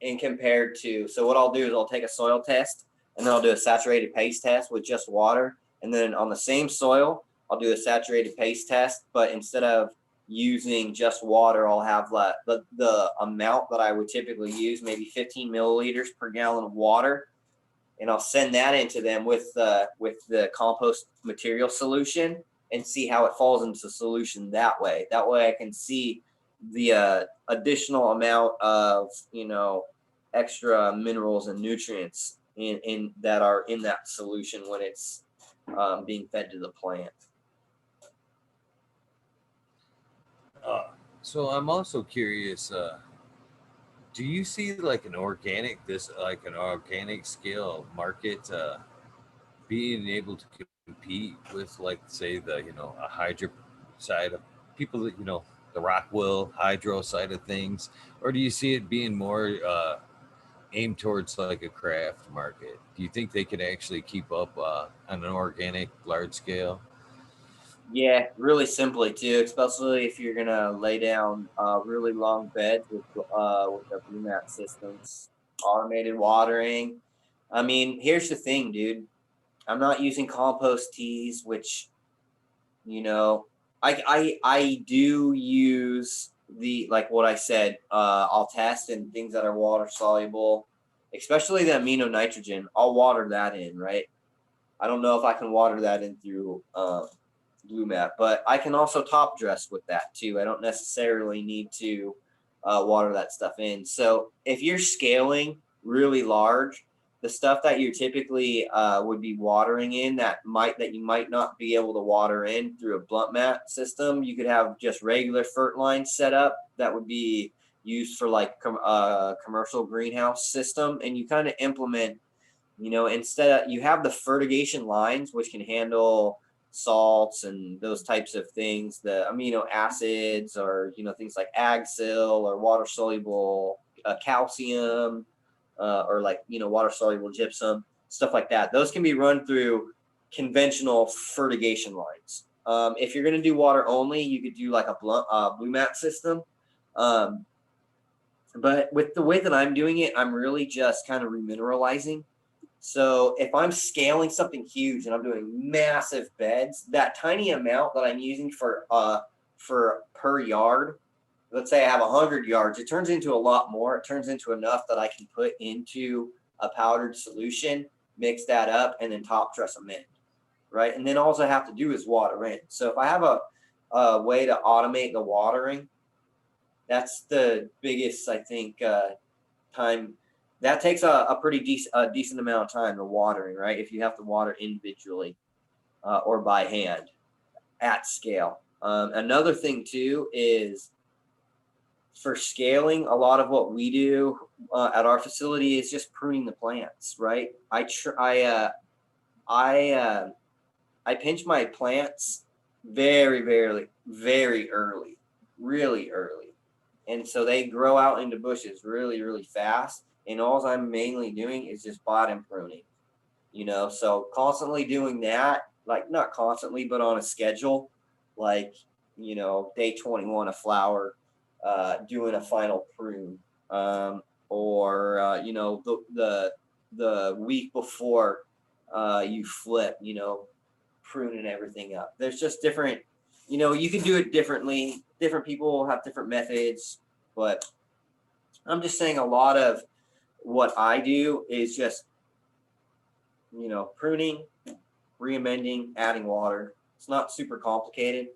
S2: and compared to. So what I'll do is I'll take a soil test and then I'll do a saturated paste test with just water, and then on the same soil I'll do a saturated paste test, but instead of using just water, I'll have the amount that I would typically use, maybe 15 milliliters per gallon of water, and I'll send that into them with the compost material solution and see how it falls into solution that way. That way I can see the additional amount of extra minerals and nutrients in that are in that solution when it's being fed to the plant.
S1: So I'm also curious. Do you see like an organic scale market being able to compete with, like, say, a hydro side of people that the Rockwell hydro side of things, or do you see it being more aimed towards like a craft market? Do you think they could actually keep up on an organic large scale?
S2: Yeah, really simply too, especially if you're gonna lay down really long beds with the BMAT systems, automated watering. I mean, here's the thing, dude. I'm not using compost teas, which you know, I do use the like what I said. I'll test and things that are water soluble, especially the amino nitrogen. I'll water that in, right? I don't know if I can water that in through Blue Map, but I can also top dress with that too. I don't necessarily need to water that stuff in. So if you're scaling really large, the stuff that you typically would be watering in that you might not be able to water in through a blunt mat system, you could have just regular fert lines set up that would be used for like commercial greenhouse system, and you kind of implement, instead of you have the fertigation lines which can handle salts and those types of things, the amino acids, or things like agsil or water soluble calcium, or like water soluble gypsum, stuff like that. Those can be run through conventional fertigation lines. If you're going to do water only, you could do like a blue mat system. But with the way that I'm doing it, I'm really just kind of remineralizing. So if I'm scaling something huge and I'm doing massive beds, that tiny amount that I'm using for per yard, let's say I have 100 yards, it turns into a lot more. It turns into enough that I can put into a powdered solution, mix that up, and then top dress them in, right? And then all I have to do is water in. So if I have a way to automate the watering, that's the biggest, I think, time. That takes a pretty decent amount of time, the watering, right? If you have to water individually or by hand at scale. Another thing too is for scaling, a lot of what we do at our facility is just pruning the plants, right? I pinch my plants very, very, very early, really early. And so they grow out into bushes really, really fast. And all I'm mainly doing is just bottom pruning, so constantly doing that, like not constantly, but on a schedule, like, day 21, a flower, doing a final prune, or, the week before you flip, pruning everything up. There's just different, you can do it differently. Different people have different methods, but I'm just saying a lot of what I do is just, pruning, re-amending, adding water. It's not super complicated,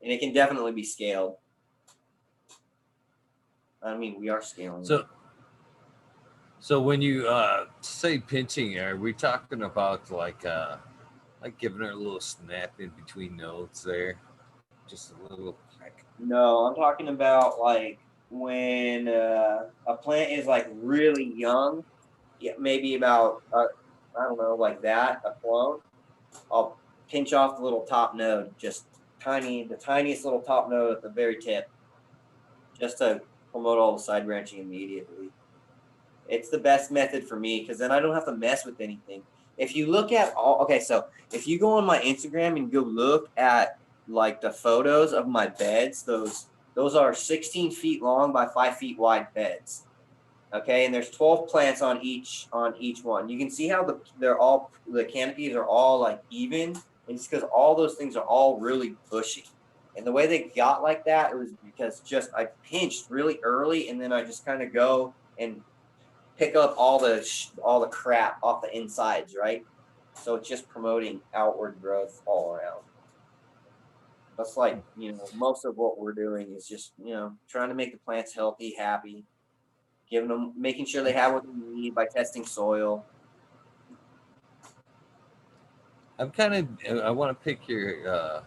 S2: and it can definitely be scaled. I mean, we are scaling.
S1: So when you say pinching, are we talking about like giving her a little snap in between notes there, just a little?
S2: No, I'm talking about like when a plant is like really young, maybe about I don't know, like that, a clone. I'll pinch off the little top node, just the tiniest little top node at the very tip, just to promote all the side branching immediately. It's the best method for me because then I don't have to mess with anything. If you look at so if you go on my Instagram and go look at like the photos of my beds, those are 16 feet long by 5 feet wide beds. Okay, and there's 12 plants on each one. You can see how the canopies are all like even, and it's because all those things are all really bushy. And the way they got like that, it was because just I pinched really early, and then I just kind of go and pick up all the crap off the insides, right? So it's just promoting outward growth all around. That's like, most of what we're doing is just, trying to make the plants healthy, happy, making sure they have what they need by testing soil.
S1: I want to pick your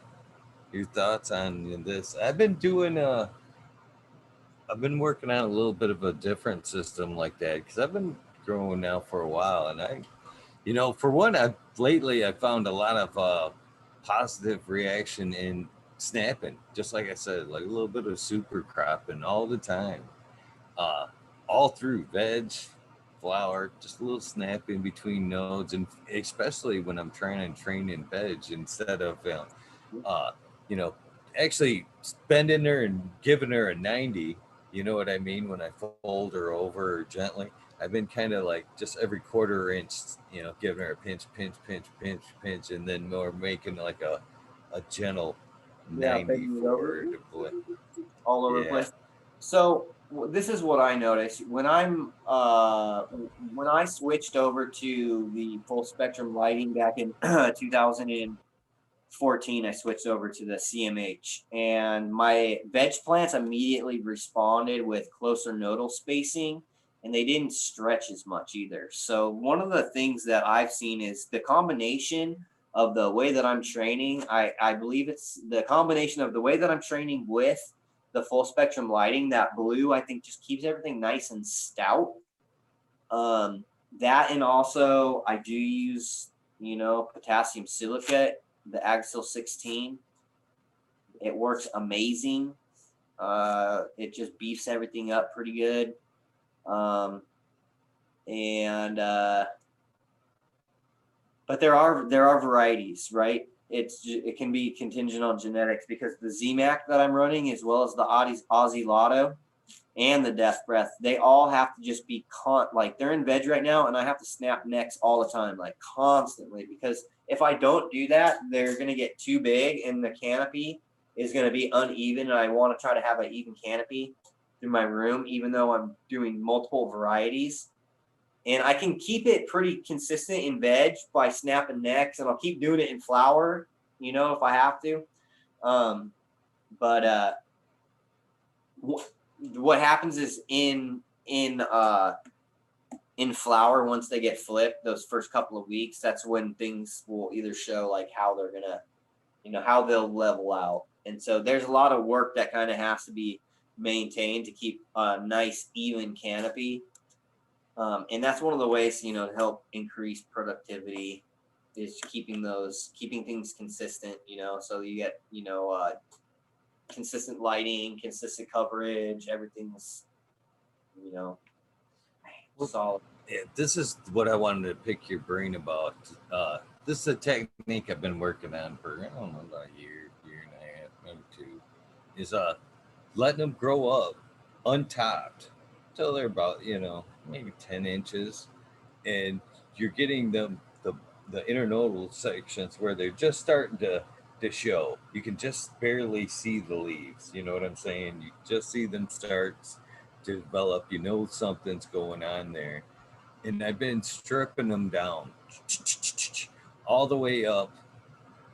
S1: thoughts on this. I've been working on a little bit of a different system like that because I've been growing now for a while, and for one, lately I found a lot of positive reaction in snapping. Just like I said, like a little bit of super cropping all the time, uh, all through veg, flower, just a little snap in between nodes, and especially when I'm trying to train in veg instead of uh, you know, actually bending her and giving her a 90. You know what I mean? When I fold her over gently, I've been kind of like just every quarter inch, giving her a pinch, pinch, pinch, pinch, pinch, and then more making like a gentle
S2: Yeah,
S1: 90
S2: bending it
S1: for
S2: over
S1: her to blend.
S2: all over the
S1: Yeah.
S2: place. So this is what I noticed when when I switched over to the full spectrum lighting back in 2014. I switched over to the CMH, and my veg plants immediately responded with closer nodal spacing, and they didn't stretch as much either. So one of the things that I've seen is the combination of the way that I'm training. I believe it's the combination of the way that I'm training with the full spectrum lighting. That blue, I think, just keeps everything nice and stout. That, and also I do use, potassium silicate, the Agsil 16. It works amazing. It just beefs everything up pretty good. And but there are varieties, right? It can be contingent on genetics, because the ZMAC that I'm running, as well as the Aussie Lotto and the Death Breath, they all have to just be like they're in veg right now, and I have to snap necks all the time, like constantly, because if I don't do that, they're going to get too big and the canopy is going to be uneven, and I want to try to have an even canopy through my room, even though I'm doing multiple varieties. And I can keep it pretty consistent in veg by snapping necks, and I'll keep doing it in flower, if I have to. But what happens is in flower, once they get flipped, those first couple of weeks, that's when things will either show like how they're gonna, how they'll level out. And so there's a lot of work that kind of has to be maintained to keep a nice even canopy. And that's one of the ways, to help increase productivity, is keeping things consistent, so you get, consistent lighting, consistent coverage, everything's, solid.
S1: Yeah, this is what I wanted to pick your brain about. This is a technique I've been working on for, I don't know, about a year and a half, maybe two, is letting them grow up untopped till they're about, maybe 10 inches. And you're getting the internodal sections where they're just starting to show. You can just barely see the leaves. You know what I'm saying? You just see them start to develop. Something's going on there. And I've been stripping them down all the way up,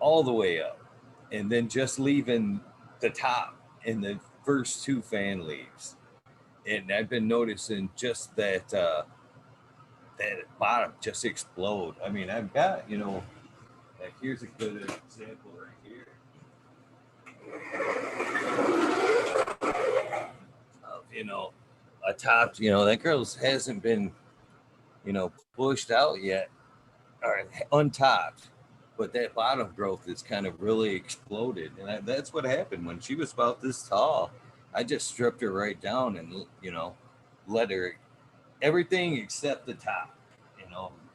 S1: all the way up, and then just leaving the top and the first two fan leaves. And I've been noticing just that bottom just explode. I mean, I've got, like here's a good example right here of, a top, that girl's hasn't been, pushed out yet or untopped, but that bottom growth is kind of really exploded. And that's what happened when she was about this tall. I just stripped her right down and, let her everything except the top,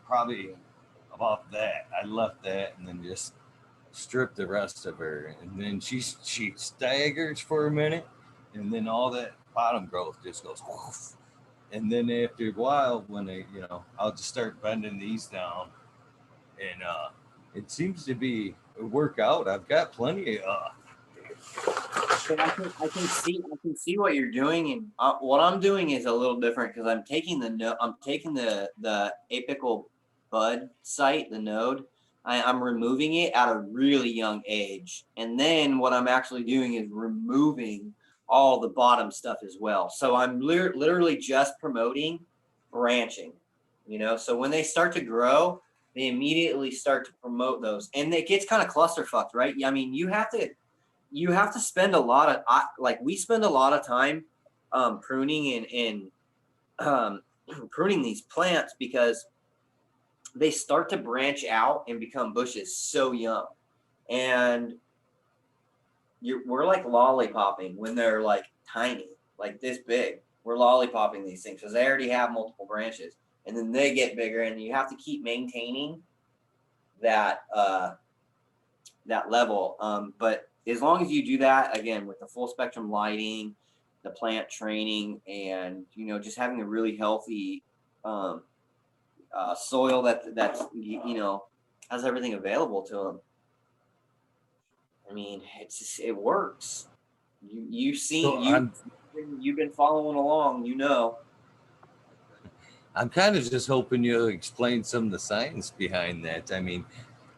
S1: probably about that. I left that and then just stripped the rest of her. And then she staggers for a minute, and then all that bottom growth just goes woof. And then after a while, when I'll just start bending these down, and it seems to be work out. I've got plenty.
S2: So I can see what you're doing, and what I'm doing is a little different, because I'm taking the apical bud site, the node. I'm removing it at a really young age, and then what I'm actually doing is removing all the bottom stuff as well. So I'm literally just promoting branching. So when they start to grow, they immediately start to promote those, and it gets kind of clusterfucked, right? I mean, you have to spend a lot of we spend a lot of time pruning and pruning these plants, because they start to branch out and become bushes so young, and we're like lollipopping when they're like tiny, like this big. We're lollipopping these things because they already have multiple branches, and then they get bigger, and you have to keep maintaining that that level. But as long as you do that, again, with the full spectrum lighting, the plant training, and just having a really healthy soil that's has everything available to them. I mean, it works. You've been following along.
S1: I'm kind of just hoping you'll explain some of the science behind that. I mean,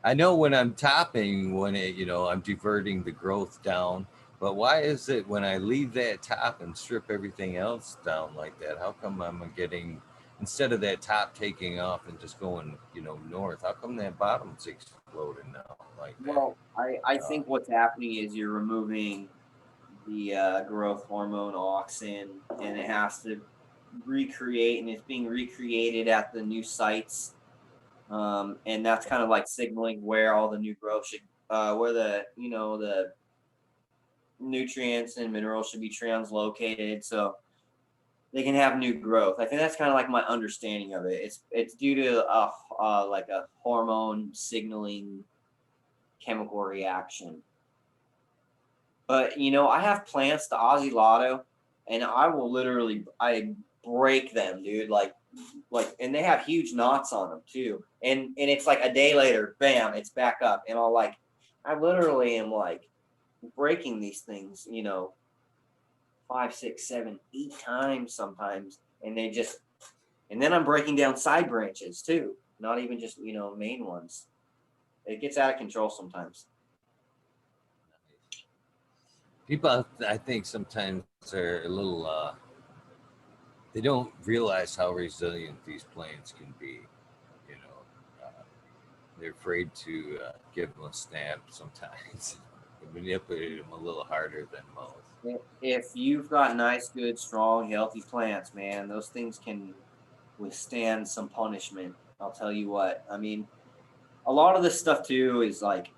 S1: I know when I'm topping, when I'm diverting the growth down, but why is it when I leave that top and strip everything else down like that? How come I'm getting, instead of that top taking off and just going, north, how come that bottom's exploding now like that?
S2: Well, I think what's happening is you're removing the growth hormone auxin, and it has to recreate, and it's being recreated at the new sites. And that's kind of like signaling where all the new growth should, where the nutrients and minerals should be translocated. So they can have new growth. I think that's kind of like my understanding of it. It's due to like a hormone signaling chemical reaction. But I have plants, the Aussie Lotto, and I will literally I break them, dude. And they have huge knots on them too. And it's like a day later, bam, it's back up. And I literally am like breaking these things, 5, 6, 7, 8 times sometimes. And then I'm breaking down side branches too, not even just, main ones. It gets out of control sometimes.
S1: People, I think, sometimes are a little. They don't realize how resilient these plants can be. You know, they're afraid to give them a snap sometimes. They manipulate them a little harder than most.
S2: If you've got nice, good, strong, healthy plants, man, those things can withstand some punishment. I'll tell you what. I mean, a lot of this stuff too is like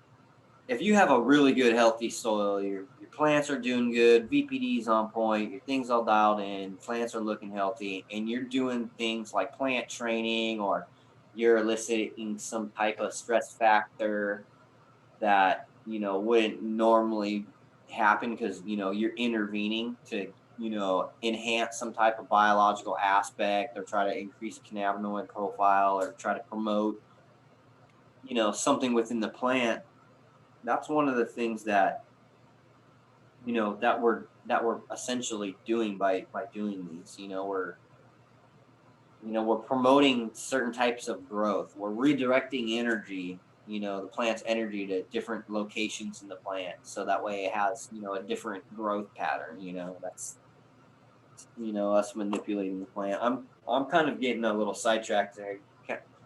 S2: if you have a really good, healthy soil, your plants are doing good, VPD's on point, your things all dialed in, plants are looking healthy, and you're doing things like plant training or you're eliciting some type of stress factor that wouldn't normally happen because you're intervening to enhance some type of biological aspect or try to increase cannabinoid profile or try to promote something within the plant. That's one of the things that that we're essentially doing by doing these. We're promoting certain types of growth. We're redirecting energy, the plant's energy to different locations in the plant, so that way it has a different growth pattern. That's us manipulating the plant. I'm kind of getting a little sidetracked there.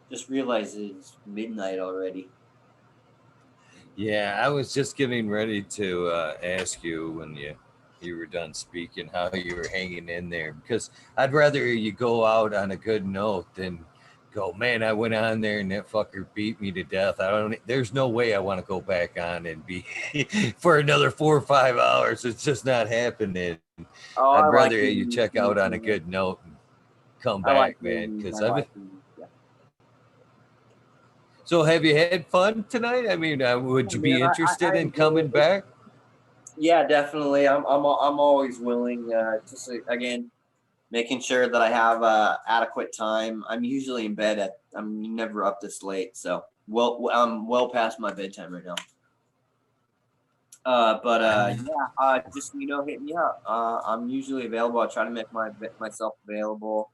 S2: Just realized it's midnight already.
S1: Yeah, I was just getting ready to ask you when you were done speaking how you were hanging in there, because I'd rather you go out on a good note than go, man, I went on there and that fucker beat me to death. I don't. There's no way I want to go back on and be for another 4 or 5 hours. It's just not happening.
S2: Oh,
S1: I'd
S2: I like
S1: rather
S2: the
S1: you check
S2: routine,
S1: out on a
S2: man.
S1: good note and come
S2: I like
S1: back,
S2: the
S1: man.
S2: routine.
S1: Because
S2: I
S1: I've been.
S2: like the yeah.
S1: So have you had fun tonight? I mean, would
S2: Yeah,
S1: you
S2: man,
S1: be
S2: I
S1: interested in
S2: enjoy
S1: coming
S2: it.
S1: back?
S2: Yeah, definitely. I'm always willing. Just again, making sure that I have adequate time. I'm usually in bed I'm never up this late, so I'm well past my bedtime right now. Yeah, just hit me up. I'm usually available. I try to make myself available.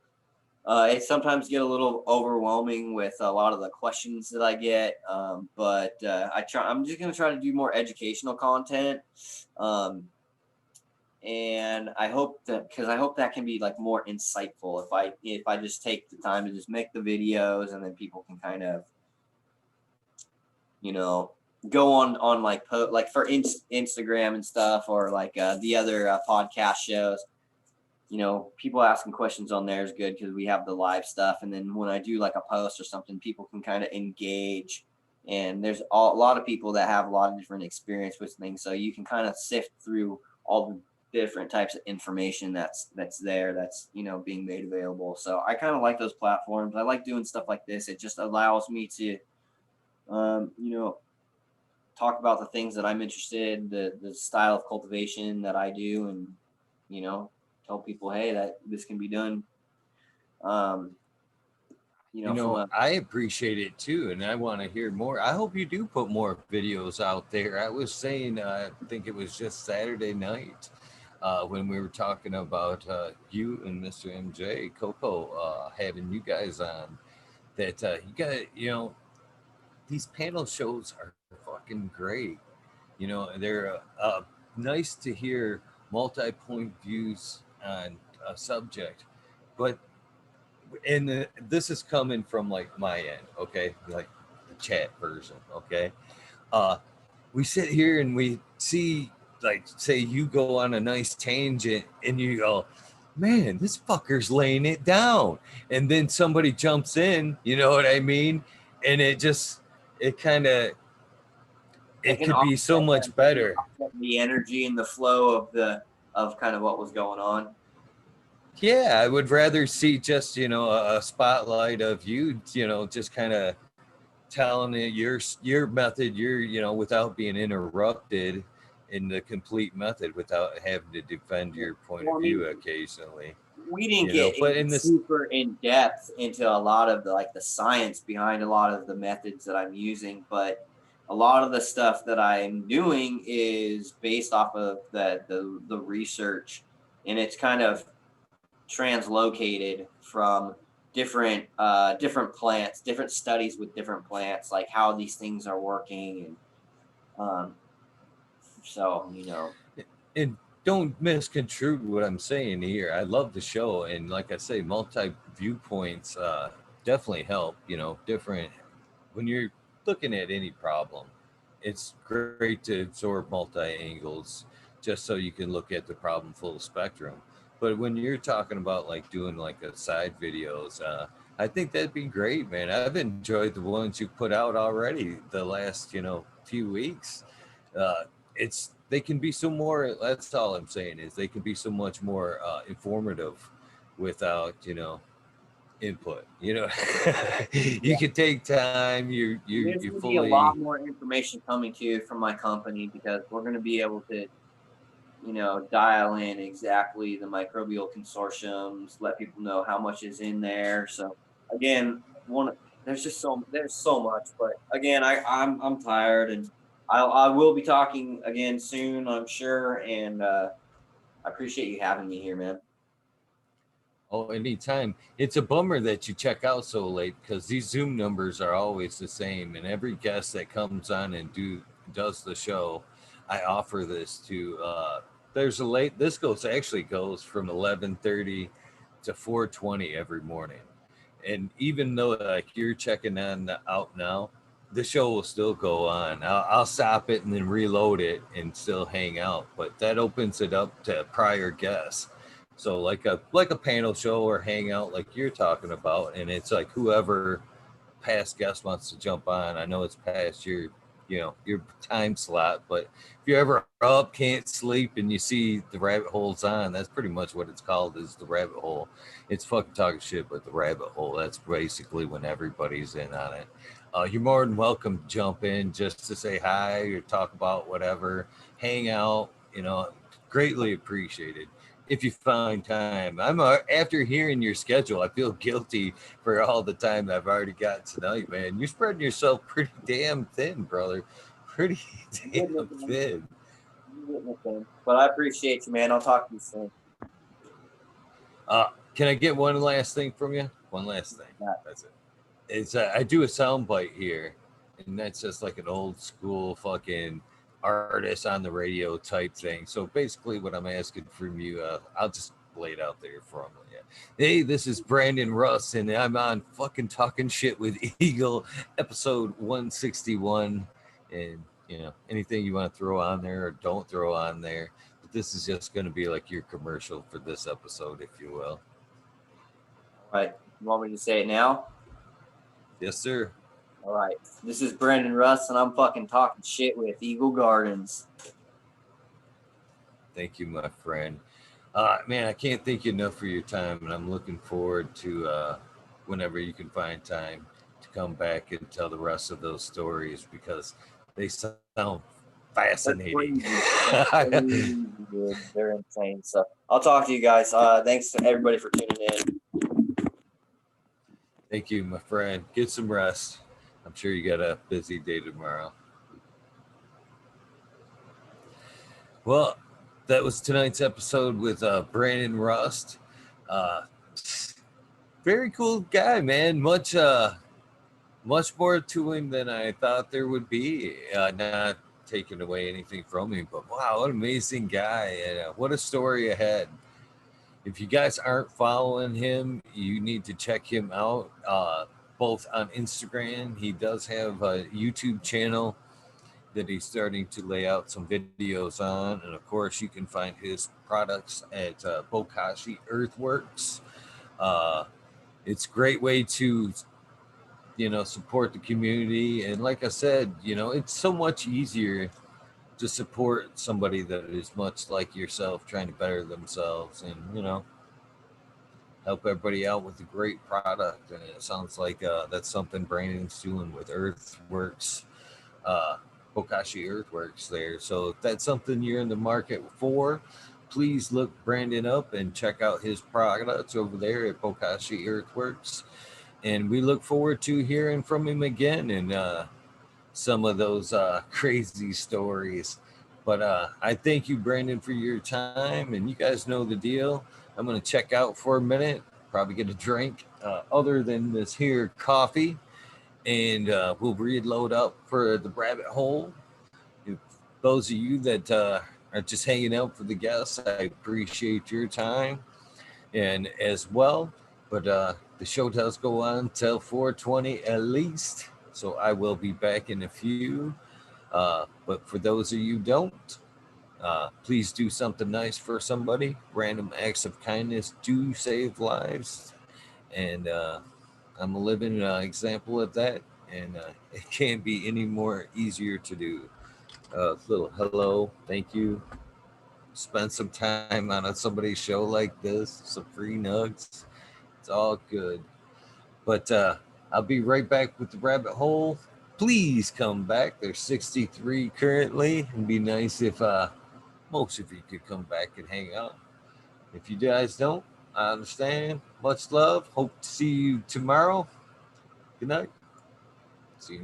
S2: It sometimes get a little overwhelming with a lot of the questions that I get, but I'm just gonna try to do more educational content. Um, and I hope that can be like more insightful if I just take the time to just make the videos and then people can kind of you know go on like like for Instagram and stuff or like the other podcast shows. People asking questions on there is good because we have the live stuff, and then when I do like a post or something, people can kind of engage. And there's a lot of people that have a lot of different experience with things, so you can kind of sift through all the different types of information that's there that's being made available. So I kind of like those platforms. I like doing stuff like this. It just allows me to um, you know talk about the things that I'm interested in, the style of cultivation that I do, and you know tell people, hey, that this can be done. Um, from a
S1: I appreciate it too, and I want to hear more. I hope you do put more videos out there. I was saying, I think it was just Saturday night when we were talking about you and Mr. MJ Coco having you guys on. That you got, these panel shows are fucking great. They're nice to hear multi-point views on a subject, but this is coming from like my end, okay, like the chat version, okay. uh we sit here and we see, like, say you go on a nice tangent and you go, man, this fucker's laying it down, and then somebody jumps in, you know what I mean, and it kind of,
S2: it
S1: it
S2: can
S1: could be so much better.
S2: offset the energy and the flow of kind of what was going on.
S1: Yeah, I would rather see just, a spotlight of you, just kind of telling it your method, without being interrupted in the complete method, without having to defend your point
S2: Well,
S1: of
S2: I
S1: view
S2: mean,
S1: occasionally,
S2: we didn't get
S1: but in this,
S2: super in depth into a lot of the science behind a lot of the methods that I'm using, but a lot of the stuff that I'm doing is based off of the research, and it's kind of translocated from different plants, different studies with different plants, like how these things are working, and so
S1: and don't misconstrue what I'm saying here. I love the show, and like I say, multi viewpoints definitely help. Different when you're looking at any problem. It's great to absorb multi angles just so you can look at the problem full spectrum. But when you're talking about like doing like a side videos, I think that'd be great, man. I've enjoyed the ones you put out already the last few weeks. It's they can be so more. That's all I'm saying is they can be so much more informative without input. You can take time. You
S2: there's going to be a
S1: fully.
S2: lot more information coming to you from my company because we're going to be able to dial in exactly the microbial consortiums, let people know how much is in there. So again, one there's so much, but again, I'm tired, and I will be talking again soon, I'm sure, and I appreciate you having me here, man.
S1: Oh, anytime. It's a bummer that you check out so late because these Zoom numbers are always the same, and every guest that comes on and does the show, I offer this to. There's a late. This goes from 11:30 to 4:20 every morning, and even though like you're checking out now, the show will still go on. I'll stop it and then reload it and still hang out, but that opens it up to prior guests. So like a panel show or hangout like you're talking about, and it's like whoever past guest wants to jump on. I know it's past your time slot, but if you're ever up, can't sleep, and you see the rabbit holes on, that's pretty much what it's called is the rabbit hole. It's fucking talking shit, but the rabbit hole. That's basically when everybody's in on it. You're more than welcome to jump in just to say hi or talk about whatever, hang out. Greatly appreciated if you find time. After hearing your schedule, I feel guilty for all the time I've already got tonight, man. You're spreading yourself pretty damn thin, brother. Pretty
S2: I'm getting
S1: damn
S2: it, man.
S1: thin.
S2: I'm getting it, man. But I appreciate you, man. I'll talk to you soon.
S1: Can I get one last thing from you? One last thing. That's it. It's I do a sound bite here, and that's just like an old school fucking artist on the radio type thing. So basically, what I'm asking from you, I'll just lay it out there for you. Hey, this is Brandon Russ, and I'm on fucking talking shit with Eagle, episode 161, and anything you want to throw on there or don't throw on there. But this is just going to be like your commercial for this episode, if you will.
S2: All right. You want me to say it now?
S1: Yes, sir.
S2: All right. This is Brendan Russ, and I'm fucking talking shit with Eagle Gardens.
S1: Thank you, my friend. Man, I can't thank you enough for your time, and I'm looking forward to whenever you can find time to come back and tell the rest of those stories because they sound
S2: They're
S1: fascinating.
S2: crazy. They're crazy, dude. They're insane. So I'll talk to you guys. Thanks to everybody for tuning in.
S1: Thank you, my friend. Get some rest. I'm sure you got a busy day tomorrow. Well, that was tonight's episode with Brandon Rust. Uh, Very cool guy, man. Much more to him than I thought there would be. Not taking away anything from him, but wow, what an amazing guy, and what a story ahead. If you guys aren't following him, you need to check him out. Both on Instagram, he does have a YouTube channel that he's starting to lay out some videos on, and of course, you can find his products at Bokashi Earthworks. Uh, it's a great way to support the community. And like I said, it's so much easier to support somebody that is much like yourself trying to better themselves. And help everybody out with a great product. And it sounds like that's something Brandon's doing with Earthworks, uh, Bokashi Earthworks there. So if that's something you're in the market for, please look Brandon up and check out his products over there at Bokashi Earthworks. And we look forward to hearing from him again and some of those crazy stories. But I thank you, Brandon, for your time. And you guys know the deal. I'm going to check out for a minute, probably get a drink other than this here coffee. And we'll reload up for the rabbit hole. If those of you that are just hanging out for the guests, I appreciate your time and as well. But the show does go on till 4:20 at least. So I will be back in a few. But for those of you don't, please do something nice for somebody. Random acts of kindness do save lives, and I'm a living example of that. And it can't be any more easier to do. Little hello, thank you. Spend some time on somebody's show like this, some free nugs. It's all good. But I'll be right back with the rabbit hole. Please come back. There's 63 currently. It'd be nice if most of you could come back and hang out. If you guys don't, I understand. Much love. Hope to see you tomorrow. Good night. See you.